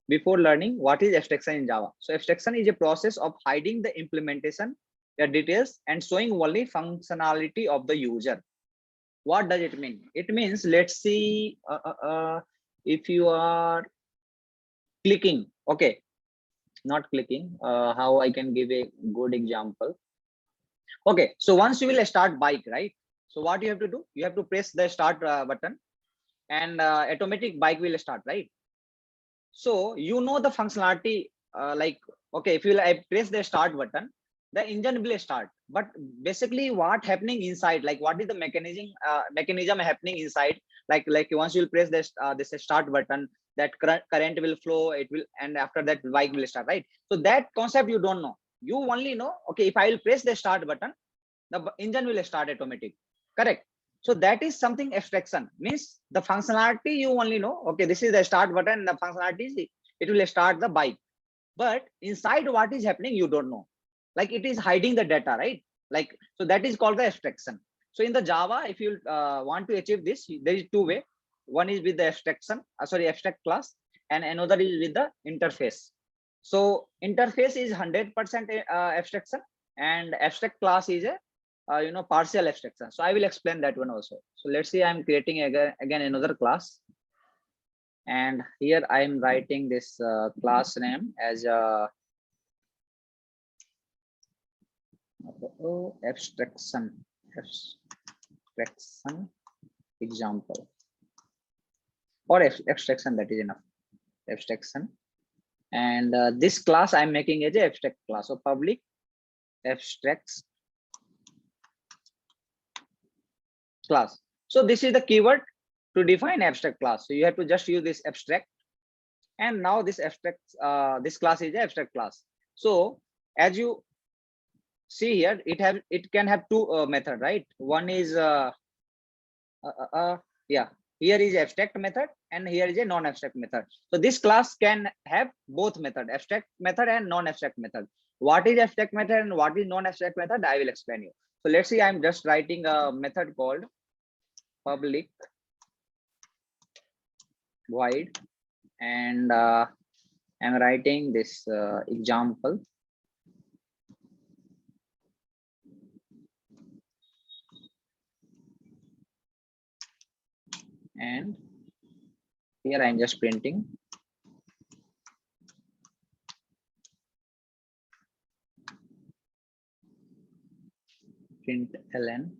Before learning what is abstraction in Java. So abstraction is a process of hiding the implementation, the details, and showing only functionality of the user. What does it mean? It means, let's see, if you are clicking, okay, not clicking, how I can give a good example. Okay, so once you will start bike, right? So what you have to do? You have to press the start button, and automatic bike will start, right? So the functionality, like, okay, if you like press the start button, the engine will start. But basically what happening inside, like what is the mechanism happening inside, like once you press this start button, that current will flow, it will, and after that bike will start, right? So that concept you don't know. You only know, okay, if I will press the start button, the engine will start automatic. Correct? So that is something abstraction, means the functionality you only know, okay, this is the start button, the functionality is it will start the bike, but inside what is happening you don't know, like it is hiding the data, right? Like, so that is called the abstraction. So in the Java, if you want to achieve this, there is two way. One is with the abstraction, abstract class, and another is with the interface. So interface is 100% abstraction, and abstract class is a partial abstraction. So I will explain that one also. So let's see, I'm creating again another class, and here I am writing this class name as abstraction example, or abstraction, that is enough, abstraction. And this class I'm making as a abstract class. So public abstracts class. So this is the keyword to define abstract class. So you have to just use this abstract, and now this abstract this class is the abstract class. So as you see here, it can have two method, right? One is yeah, Here is abstract method and here is a non-abstract method. So this class can have both method, abstract method and non-abstract method. What is abstract method and what is non-abstract method, I will explain you. So let's see, I'm just writing a method called public void, and I'm writing this example. And here I'm just printing println,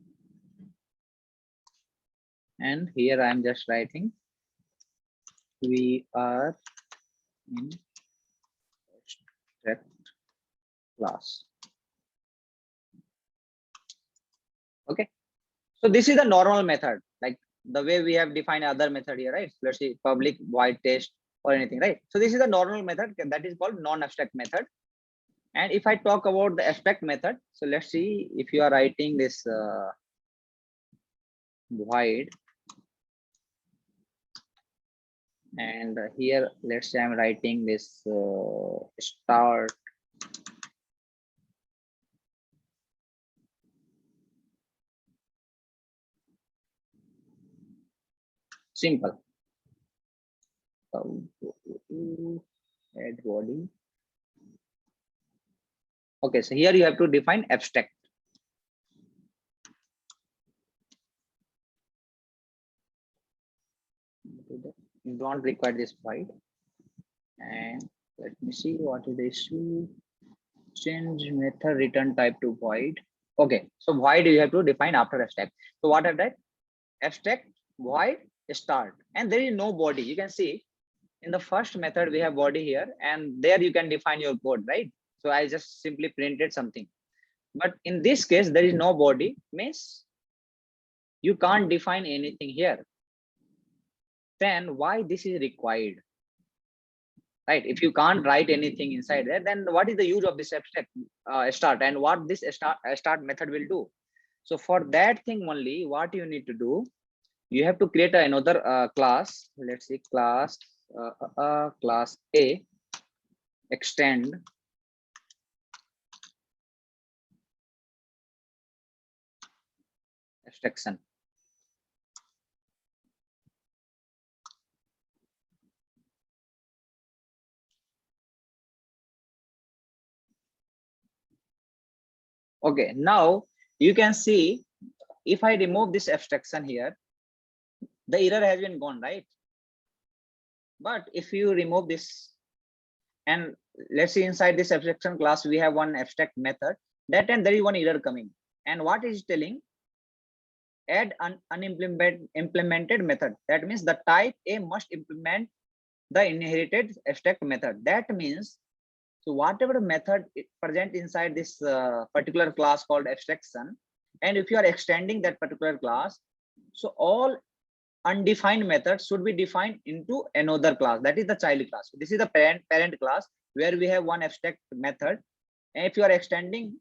and here I'm just writing we are in abstract class. Okay, so this is the normal method, like the way we have defined other method here, right? Let's see, public void test or anything, right? So this is the normal method that is called non-abstract method. And if I talk about the abstract method, so let's see, if you are writing this void, and here let's say I'm writing this start simple, add body. Okay, so here you have to define abstract. You don't require this void. And let me see what is the issue. Change method return type to void. Okay, so void you have to define after abstract. So what are that? Abstract void start, and there is no body. You can see in the first method we have body here, and there you can define your code, right? So I just simply printed something, but in this case there is no body, means you can't define anything here. Then why this is required, right? If you can't write anything inside there, then what is the use of this abstract start, and what this start method will do? So for that thing only, what you need to do, you have to create another class. Let's see, class class A, extend abstraction. Okay, now you can see if I remove this abstraction here, the error has been gone, right? But if you remove this, and let's see, inside this abstraction class we have one abstract method, that and there is one error coming, and what is telling, add an unimplemented method. That means the type A must implement the inherited abstract method. That means, so whatever method present inside this particular class called abstraction, and if you are extending that particular class, so all undefined methods should be defined into another class, that is the child class. This is the parent class where we have one abstract method, and if you are extending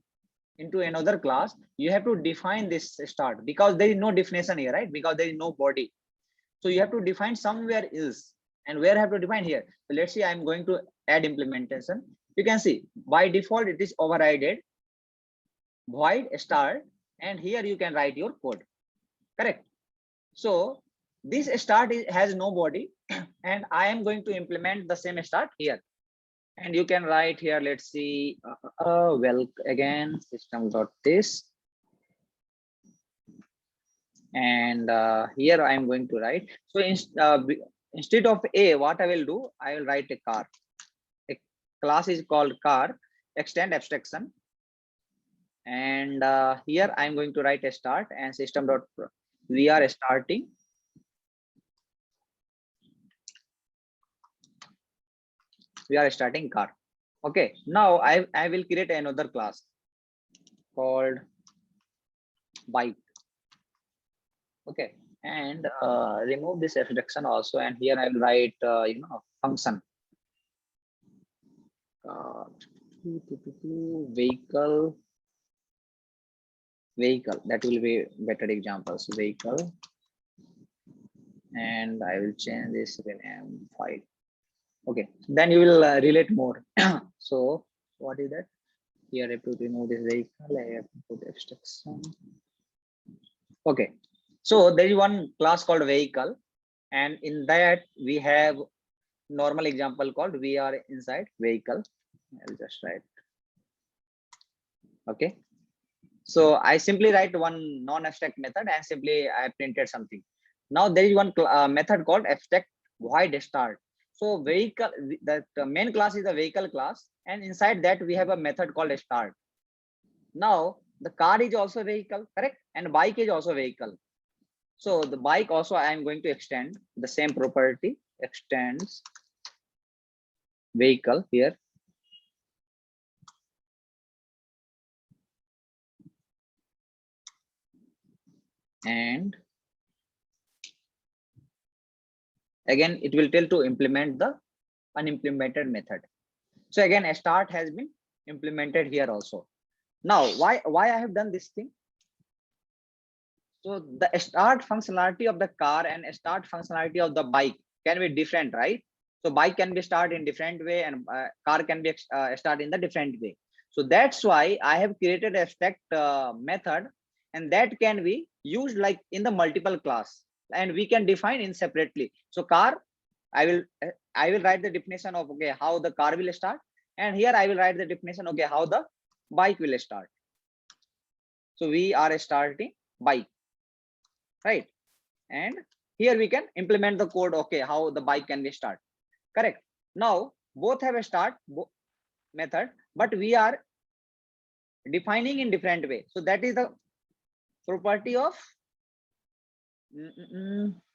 into another class, you have to define this start, because there is no definition here, right? Because there is no body, so you have to define somewhere else, and where have to define here. So let's see, I'm going to add implementation. You can see by default it is overridden void start, and here you can write your code, correct? So this start has no body, and I am going to implement the same start here, and you can write here, let's see, well, again, system.this, and here I am going to write. So instead of A, what I will do, I will write a car. A class is called car, extend abstraction, and here I am going to write a start and system., we are starting. We are starting car. Okay, now I will create another class called bike. Okay, and remove this abstraction also, and here I will write function vehicle. That will be better examples. Vehicle and I will change this rename file. Okay, then you will relate more. So what is that? Here I have to remove this vehicle. I have to put abstraction. Okay, so there is one class called vehicle, and in that we have normal example called we are inside vehicle. I'll just write. Okay, so I simply write one non-abstract method and simply I printed something. Now there is one method called abstract void start. So vehicle, the main class is the vehicle class, and inside that we have a method called start. Now the car is also a vehicle, correct? And bike is also a vehicle. So the bike also I am going to extend the same property, extends vehicle here. And again, it will tell to implement the unimplemented method. So again, a start has been implemented here also. Now, why I have done this thing? So the start functionality of the car and start functionality of the bike can be different, right? So bike can be start in different way and car can be start in the different way. So that's why I have created a abstract method, and that can be used like in the multiple class, and we can define in separately. So car, I will write the definition of okay how the car will start, and here I will write the definition okay how the bike will start. So we are starting bike, right? And here we can implement the code okay how the bike can be start, correct? Now both have a start method, but we are defining in different way. So that is the property of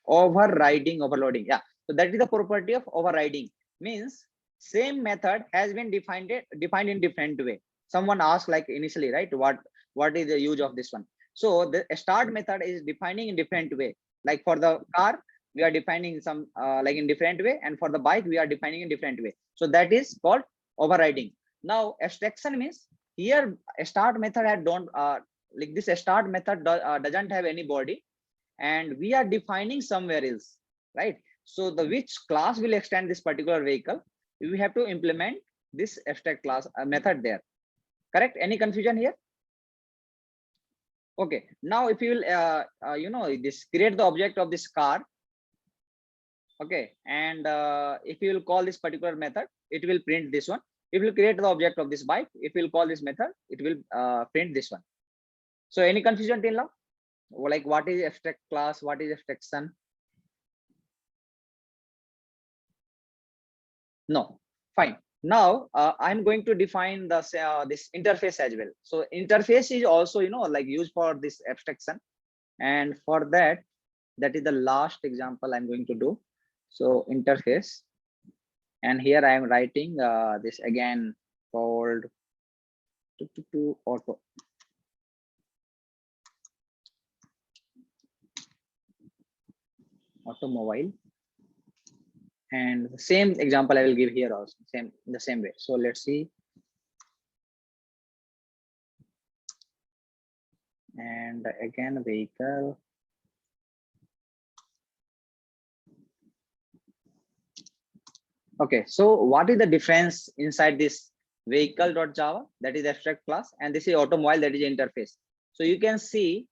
overriding, overloading. Yeah, so that is the property of overriding. Means same method has been defined in different way. Someone asked like initially, right, what is the use of this one? So the start method is defining in different way. Like for the car we are defining some like in different way, and for the bike we are defining in different way. So that is called overriding. Now abstraction means here a start method had don't like this start method doesn't have any body, and we are defining somewhere else, right? So the which class will extend this particular vehicle, we have to implement this abstract class method there, correct? Any confusion here? Okay, now if you will this create the object of this car, okay, and if you will call this particular method, it will print this one. If you create the object of this bike, if you will call this method, it will print this one. So any confusion till now? Like what is abstract class, what is abstraction? No, fine. Now I'm going to define the this interface as well. So interface is also like used for this abstraction, and for that, that is the last example I'm going to do. So interface, and here I am writing this again called auto. Automobile, and the same example I will give here also, same in the same way. So let's see. And again vehicle. Okay, so what is the difference inside this vehicle.java, that is abstract class, and this is automobile, that is interface? So you can see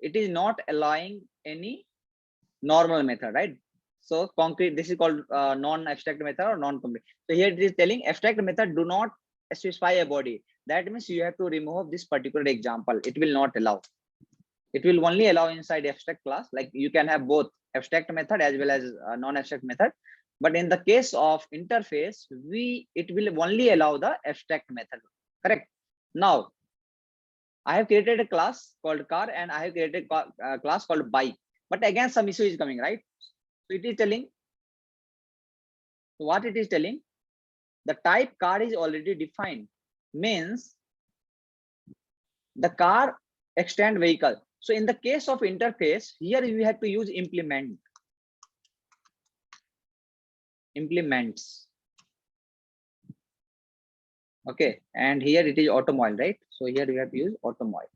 it is not allowing any normal method, right? So concrete, this is called non-abstract method or non-complete. So here it is telling abstract method do not specify a body. That means you have to remove this particular example. It will not allow. It will only allow inside abstract class. Like you can have both abstract method as well as non-abstract method. But in the case of interface, it will only allow the abstract method. Correct. Now, I have created a class called car, and I have created a class called bike. But again, some issue is coming, right? So it is telling, what it is telling, the type car is already defined. Means the car extend vehicle. So in the case of interface, here we have to use implements. Okay, and here it is automobile, right? So here we have to use automobile.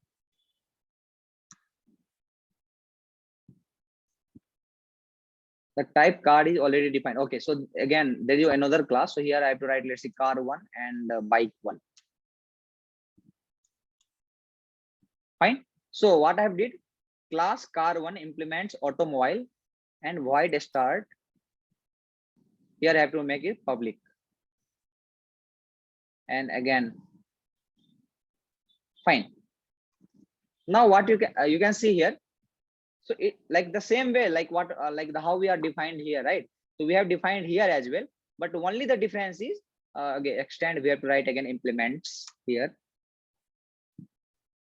The type car is already defined. Okay, so again there is another class. So here I have to write, let's see, car1 and bike1. Fine. So what I have did, class car1 implements automobile and void start. Here I have to make it public. And again, fine. Now what you can see here. So it like the same way, like what like the how we are defined here, right? So we have defined here as well, but only the difference is again extend. We have to write again implements here,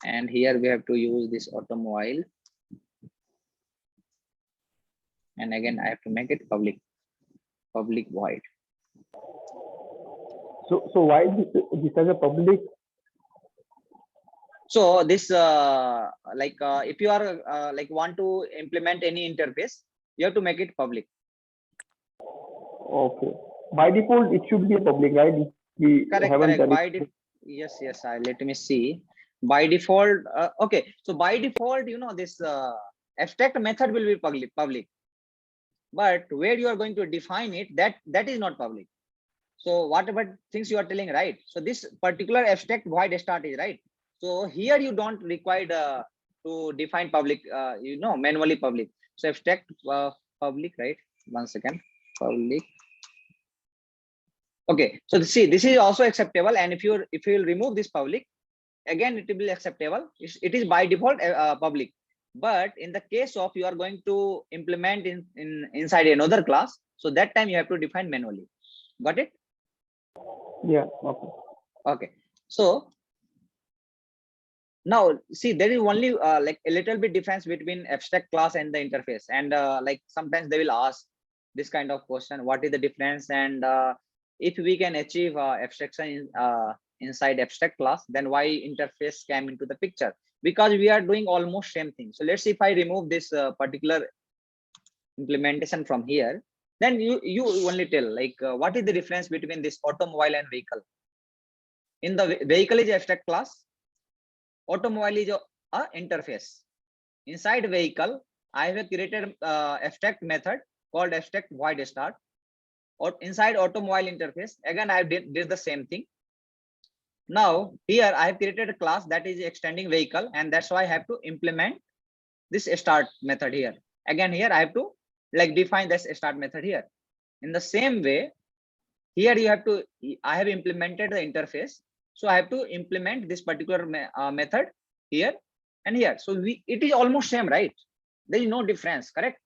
and here we have to use this automobile, and again I have to make it public void. So why this as a public? So this if you are like want to implement any interface, you have to make it public. Okay. By default, it should be a public, right? We haven't done it. Yes. Let me see. By default, okay. So by default, you know, this abstract method will be public, but where you are going to define it, that is not public. So whatever things you are telling, right? So this particular abstract void start is right. So here you don't require to define public, you know, manually public. So abstract public, right? One second, public. Okay, so see, this is also acceptable, and if you will remove this public, again it will be acceptable. It is by default public. But in the case of you are going to implement inside another class, so that time you have to define manually. Got it? Yeah. Okay. Okay. So now see, there is only like a little bit difference between abstract class and the interface, and like sometimes they will ask this kind of question: what is the difference? And if we can achieve abstraction inside abstract class, then why interface came into the picture? Because we are doing almost same thing. So let's see, if I remove this particular implementation from here, then you only tell like what is the difference between this automobile and vehicle. In the vehicle is abstract class, automobile is a interface. Inside vehicle, I have created abstract method called abstract void start. Or inside automobile interface, again I did the same thing. Now here I have created a class that is extending vehicle, and that's why I have to implement this start method here. Again here I have to like define this start method here. In the same way, here you have to, I have implemented the interface, so I have to implement this particular method here and here. So it is almost same, right? There is no difference, correct?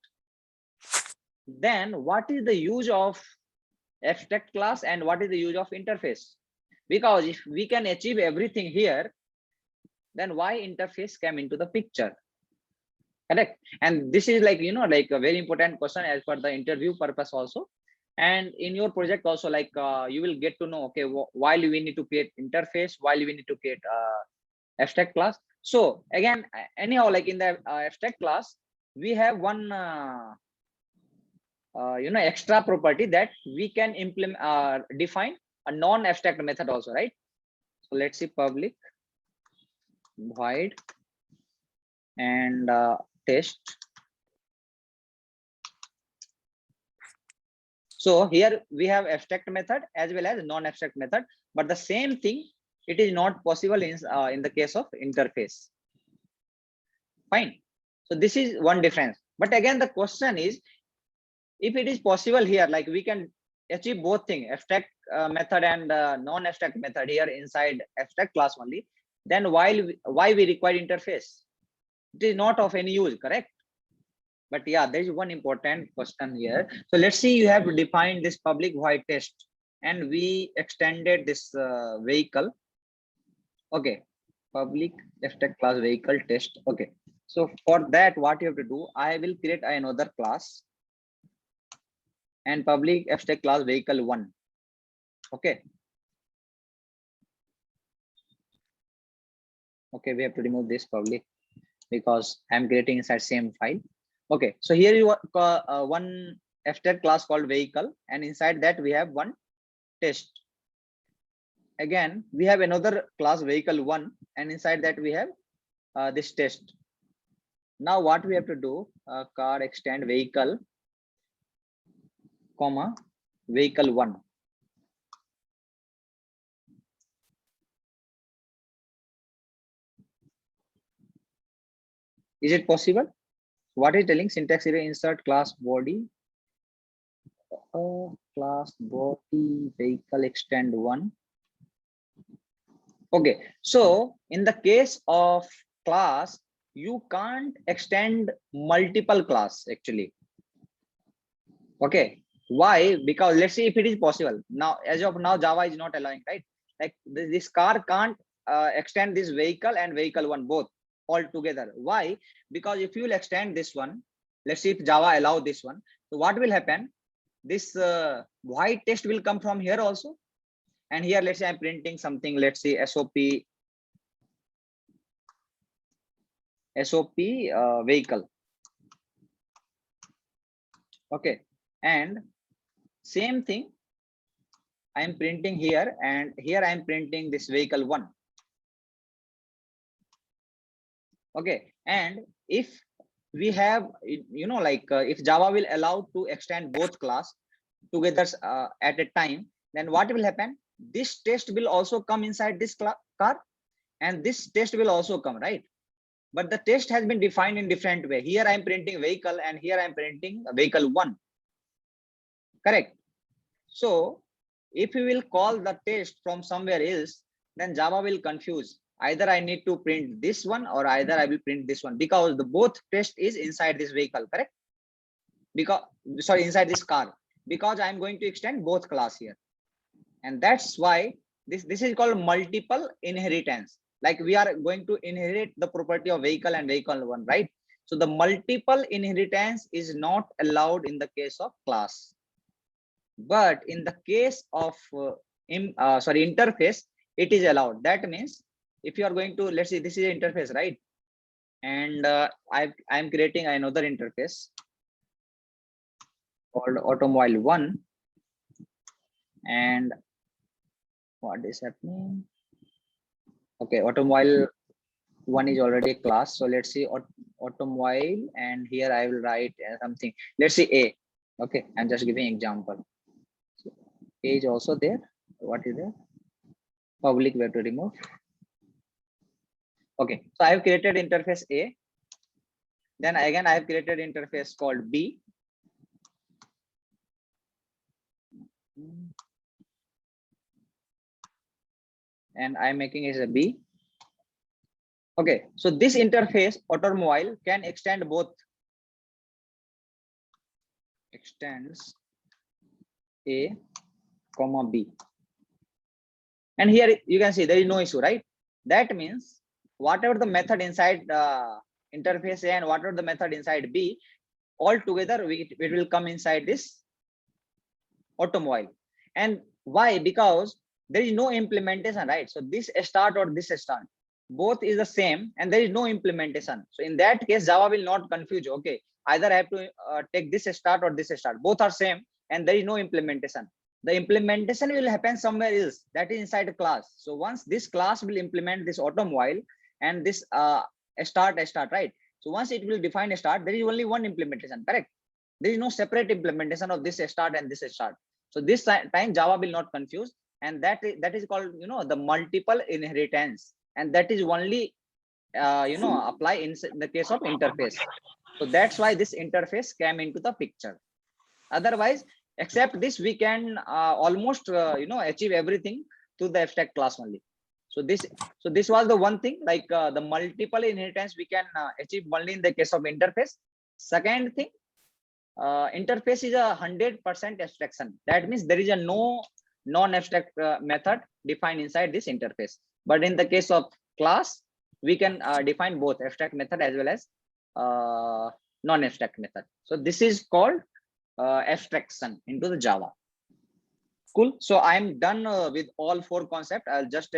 Then what is the use of abstract class and what is the use of interface? Because if we can achieve everything here, then why interface came into the picture? Correct. And this is like, you know, like a very important question as per the interview purpose also. And in your project also, like you will get to know, okay, while we need to create interface, while we need to create abstract class. So again, anyhow, like in the abstract class, we have one you know, extra property that we can implement define a non-abstract method also, right? So let's see, public void and test. So here we have abstract method as well as non-abstract method, but the same thing, it is not possible in the case of interface. Fine. So this is one difference. But again, the question is, if it is possible here, like we can achieve both things, abstract method and non-abstract method here inside abstract class only, then why we require interface? It is not of any use, correct? But yeah, there is one important question here. So let's see, you have defined this public void test, and we extended this vehicle. Okay, public abstract class vehicle test. Okay, so for that, what you have to do, I will create another class and public abstract class vehicle 1. Okay. Okay, we have to remove this public because I'm creating inside same file. Okay, so here you one abstract class called vehicle, and inside that we have one test. Again, we have another class vehicle 1, and inside that we have this test. Now what we have to do, car extend vehicle, comma vehicle 1. Is it possible? What is telling? Syntax error, insert class body, class body vehicle extend 1. Okay, so in the case of class, you can't extend multiple class actually. Okay, why? Because let's see if it is possible. Now, as of now, Java is not allowing, right? Like this car can't extend this vehicle and vehicle 1 both all together. Why? Because if you will extend this one, let's see if Java allow this one. So what will happen? This white text will come from here also. And here, let's say I'm printing something, let's say SOP vehicle. Okay, and same thing I'm printing here, and here I'm printing this vehicle 1. Okay, and if we have, you know, like if Java will allow to extend both class together at a time, then what will happen? This test will also come inside this car, and this test will also come, right? But the test has been defined in different way. Here I'm printing vehicle, and here I'm printing vehicle 1. Correct. So if we will call the test from somewhere else, then Java will confuse. Either I need to print this one, or either I will print this one, because the both test is inside this vehicle, correct? Because, sorry, inside this car, because I'm going to extend both class here. And that's why this is called multiple inheritance. Like we are going to inherit the property of vehicle and vehicle 1, right? So the multiple inheritance is not allowed in the case of class. But in the case of interface, it is allowed. That means if you are going to, let's see, this is an interface, right? And I'm creating another interface called automobile 1. And what is happening? Okay, automobile 1 is already a class. So let's see automobile, and here I will write something. Let's see A. Okay, I'm just giving example. So A is also there. What is there? Public we have to remove. Okay, so I have created interface A. Then again I have created interface called B. And I'm making it a B. Okay, so this interface automobile can extend both. Extends A, comma B. And here you can see there is no issue, right? That means whatever the method inside interface A and whatever the method inside B, all together it will come inside this automobile. And why? Because there is no implementation, right? So this start or this start, both is the same, and there is no implementation. So in that case, Java will not confuse you. Okay, either I have to take this start or this start. Both are same, and there is no implementation. The implementation will happen somewhere else, that is inside a class. So once this class will implement this automobile and this start, right? So once it will define a start, there is only one implementation, correct? There is no separate implementation of this start and this start. So this time Java will not confuse, and that is called, you know, the multiple inheritance, and that is only you know, apply in the case of interface. So that's why this interface came into the picture. Otherwise, except this, we can almost you know, achieve everything to the abstract class only. So this was the one thing, like the multiple inheritance we can achieve only in the case of interface. Second thing, interface is 100% abstraction. That means there is a no non-abstract method defined inside this interface. But in the case of class, we can define both abstract method as well as non-abstract method. So this is called abstraction into the Java. Cool. So I'm done with all 4 concepts. I'll just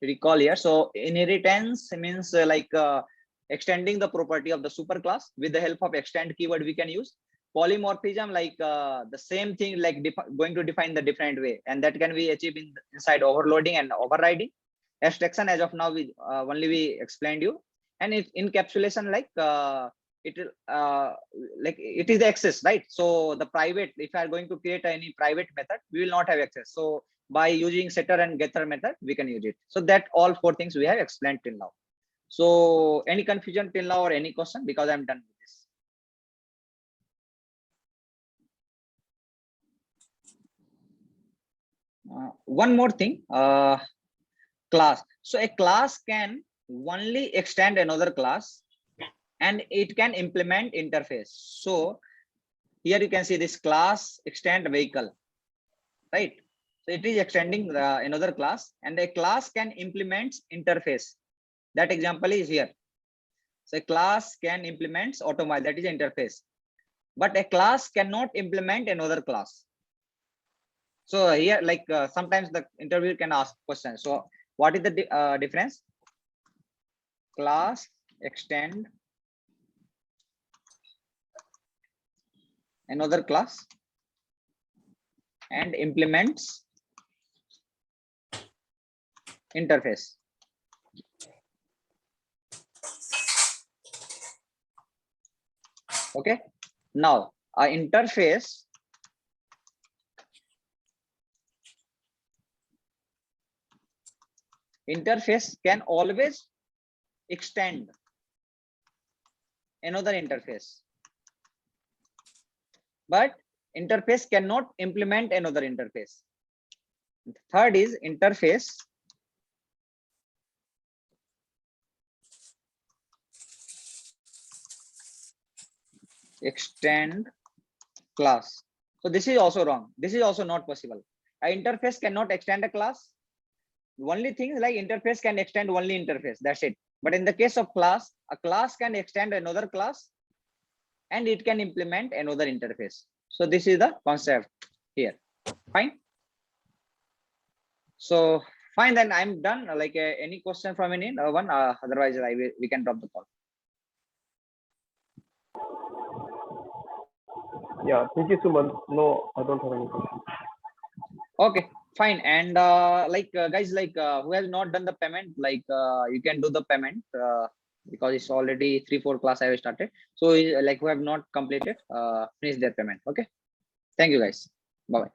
recall here. So inheritance means extending the property of the superclass. With the help of extend keyword we can use. Polymorphism, like the same thing, like going to define the different way, and that can be achieved inside overloading and overriding. Abstraction, as of now, we only we explained you. And if encapsulation, like it will like it is the access, right? So the private, if I are going to create any private method, we will not have access. So by using setter and getter method, we can use it. So that all 4 things we have explained till now. So any confusion till now or any question, because I'm done with this. One more thing, class. So a class can only extend another class and it can implement interface. So here you can see this class extend vehicle, right? So it is extending another class, and a class can implement interface. That example is here. So a class can implement automobile, that is interface, but a class cannot implement another class. So here, like sometimes the interviewer can ask questions. So what is the difference? Class extend another class and implements interface. Okay. Now, interface can always extend another interface, but interface cannot implement another interface. Third is interface extend class. So this is also wrong. This is also not possible. An interface cannot extend a class. The only thing is like interface can extend only interface. That's it. But in the case of class, a class can extend another class and it can implement another interface. So this is the concept here. Fine. So fine, then I'm done. Like any question from anyone? Otherwise, we can drop the call. Yeah, thank you so much. No, I don't have any question. Okay, fine. And guys, like who has not done the payment, like you can do the payment because it's already 3-4 class I have started. So like who have not completed, finish their payment. Okay. Thank you guys. Bye bye.